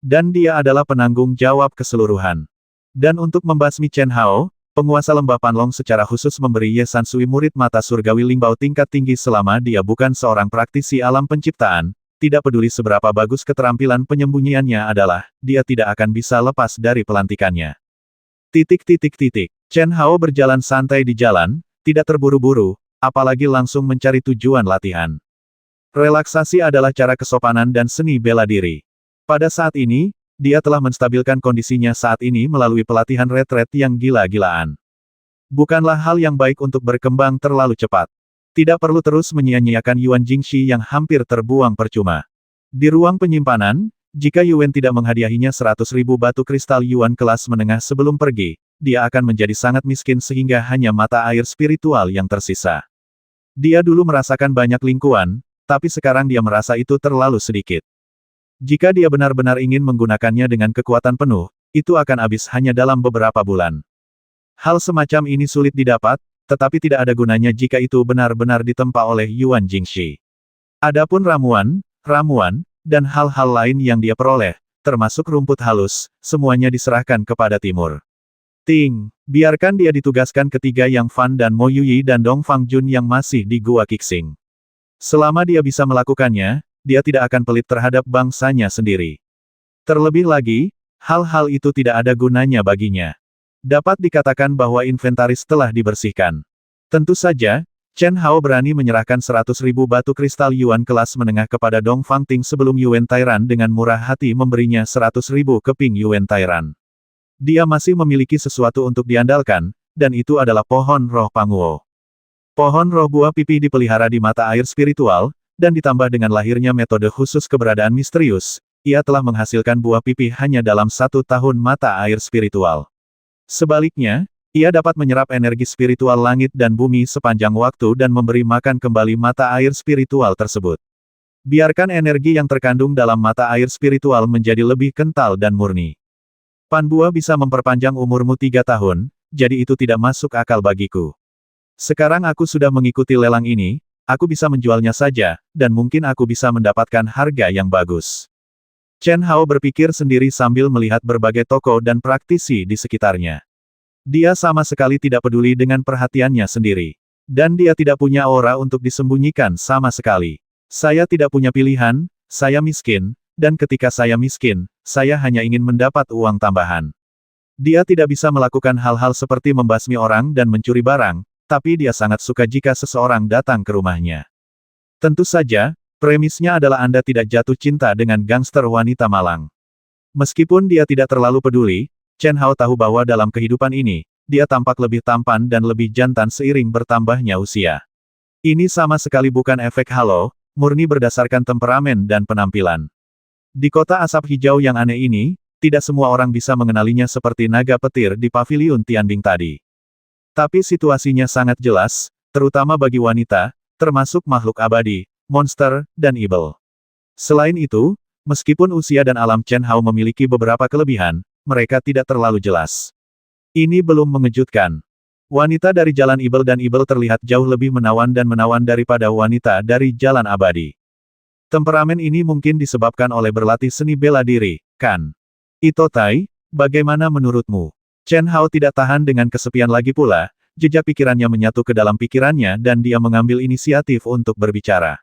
Dan dia adalah penanggung jawab keseluruhan. Dan untuk membasmi Chen Hao, penguasa lembah Panlong secara khusus memberi Ye Sansui murid mata surgawi Lingbao tingkat tinggi selama dia bukan seorang praktisi alam penciptaan, tidak peduli seberapa bagus keterampilan penyembunyiannya adalah, dia tidak akan bisa lepas dari pelantikannya. Chen Hao berjalan santai di jalan, tidak terburu-buru, apalagi langsung mencari tujuan latihan. Relaksasi adalah cara kesopanan dan seni bela diri. Pada saat ini, dia telah menstabilkan kondisinya saat ini melalui pelatihan retret yang gila-gilaan. Bukanlah hal yang baik untuk berkembang terlalu cepat. Tidak perlu terus menyia-nyiakan Yuan Jingxi yang hampir terbuang percuma. Di ruang penyimpanan, jika Yuan tidak menghadiahinya 100.000 batu kristal Yuan kelas menengah sebelum pergi, dia akan menjadi sangat miskin sehingga hanya mata air spiritual yang tersisa. Dia dulu merasakan banyak lingkuan, tapi sekarang dia merasa itu terlalu sedikit. Jika dia benar-benar ingin menggunakannya dengan kekuatan penuh, itu akan habis hanya dalam beberapa bulan. Hal semacam ini sulit didapat, tetapi tidak ada gunanya jika itu benar-benar ditempa oleh Yuan Jingxi. Adapun ramuan, dan hal-hal lain yang dia peroleh, termasuk rumput halus, semuanya diserahkan kepada Timur. Biarkan dia ditugaskan ketiga Yang Fan dan Mo Yuyi dan Dong Fang Jun yang masih di Gua Qixing. Selama dia bisa melakukannya, dia tidak akan pelit terhadap bangsanya sendiri. Terlebih lagi, hal-hal itu tidak ada gunanya baginya. Dapat dikatakan bahwa inventaris telah dibersihkan. Tentu saja, Chen Hao berani menyerahkan 100.000 batu kristal Yuan kelas menengah kepada Dong Fangting sebelum Yuan Tairan dengan murah hati memberinya 100.000 keping Yuan Tairan. Dia masih memiliki sesuatu untuk diandalkan, dan itu adalah pohon roh Panguo. Pohon roh buah pipih dipelihara di mata air spiritual, dan ditambah dengan lahirnya metode khusus keberadaan misterius, ia telah menghasilkan buah pipih hanya dalam 1 tahun mata air spiritual. Sebaliknya, ia dapat menyerap energi spiritual langit dan bumi sepanjang waktu dan memberi makan kembali mata air spiritual tersebut. Biarkan energi yang terkandung dalam mata air spiritual menjadi lebih kental dan murni. Panbuah bisa memperpanjang umurmu 3 tahun, jadi itu tidak masuk akal bagiku. Sekarang aku sudah mengikuti lelang ini, aku bisa menjualnya saja, dan mungkin aku bisa mendapatkan harga yang bagus. Chen Hao berpikir sendiri sambil melihat berbagai toko dan praktisi di sekitarnya. Dia sama sekali tidak peduli dengan perhatiannya sendiri. Dan dia tidak punya aura untuk disembunyikan sama sekali. Saya tidak punya pilihan, saya miskin, dan ketika saya miskin, saya hanya ingin mendapat uang tambahan. Dia tidak bisa melakukan hal-hal seperti membasmi orang dan mencuri barang, tapi dia sangat suka jika seseorang datang ke rumahnya. Tentu saja, premisnya adalah Anda tidak jatuh cinta dengan gangster wanita malang. Meskipun dia tidak terlalu peduli, Chen Hao tahu bahwa dalam kehidupan ini, dia tampak lebih tampan dan lebih jantan seiring bertambahnya usia. Ini sama sekali bukan efek halo, murni berdasarkan temperamen dan penampilan. Di kota asap hijau yang aneh ini, tidak semua orang bisa mengenalinya seperti naga petir di paviliun Tianbing tadi. Tapi situasinya sangat jelas, terutama bagi wanita, termasuk makhluk abadi, monster, dan ibel. Selain itu, meskipun usia dan alam Chen Hao memiliki beberapa kelebihan, mereka tidak terlalu jelas. Ini belum mengejutkan. Wanita dari jalan ibel dan ibel terlihat jauh lebih menawan dan menawan daripada wanita dari jalan abadi. Temperamen ini mungkin disebabkan oleh berlatih seni bela diri, kan? Ito Tai, bagaimana menurutmu? Chen Hao tidak tahan dengan kesepian lagi pula, jejak pikirannya menyatu ke dalam pikirannya dan dia mengambil inisiatif untuk berbicara.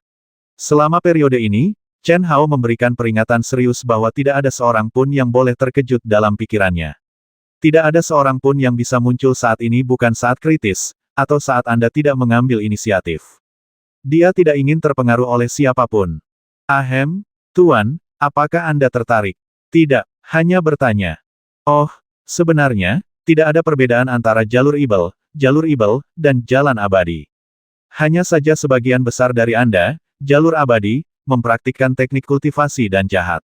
Selama periode ini, Chen Hao memberikan peringatan serius bahwa tidak ada seorang pun yang boleh terkejut dalam pikirannya. Tidak ada seorang pun yang bisa muncul saat ini bukan saat kritis, atau saat Anda tidak mengambil inisiatif. Dia tidak ingin terpengaruh oleh siapapun. Ahem, Tuan, apakah Anda tertarik? Tidak, hanya bertanya. Oh, sebenarnya, tidak ada perbedaan antara jalur ibel, dan jalan abadi. Hanya saja sebagian besar dari Anda, jalur abadi, mempraktikkan teknik kultivasi dan jahat.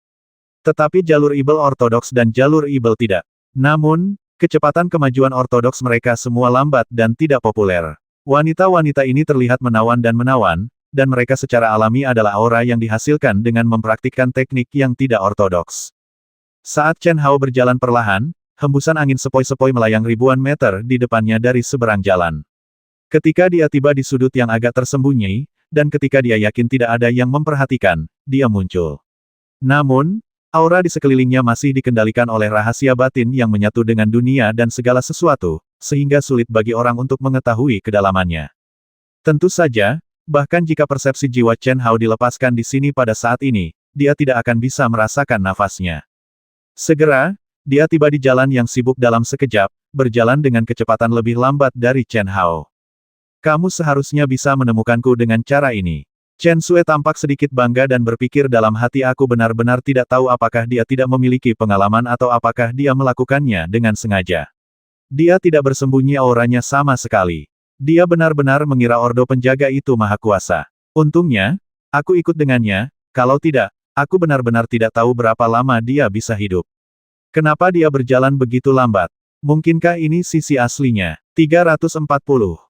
Tetapi jalur ibel ortodoks dan jalur ibel tidak. Namun, kecepatan kemajuan ortodoks mereka semua lambat dan tidak populer. Wanita-wanita ini terlihat menawan, dan mereka secara alami adalah aura yang dihasilkan dengan mempraktikkan teknik yang tidak ortodoks. Saat Chen Hao berjalan perlahan, hembusan angin sepoi-sepoi melayang ribuan meter di depannya dari seberang jalan. Ketika dia tiba di sudut yang agak tersembunyi, dan ketika dia yakin tidak ada yang memperhatikan, dia muncul. Namun, aura di sekelilingnya masih dikendalikan oleh rahasia batin yang menyatu dengan dunia dan segala sesuatu, sehingga sulit bagi orang untuk mengetahui kedalamannya. Tentu saja, bahkan jika persepsi jiwa Chen Hao dilepaskan di sini pada saat ini, dia tidak akan bisa merasakan nafasnya. Segera, dia tiba di jalan yang sibuk dalam sekejap, berjalan dengan kecepatan lebih lambat dari Chen Hao. Kamu seharusnya bisa menemukanku dengan cara ini. Chen Sui tampak sedikit bangga dan berpikir dalam hati, aku benar-benar tidak tahu apakah dia tidak memiliki pengalaman atau apakah dia melakukannya dengan sengaja. Dia tidak bersembunyi auranya sama sekali. Dia benar-benar mengira ordo penjaga itu maha kuasa. Untungnya, aku ikut dengannya, kalau tidak, aku benar-benar tidak tahu berapa lama dia bisa hidup. Kenapa dia berjalan begitu lambat? Mungkinkah ini sisi aslinya? 340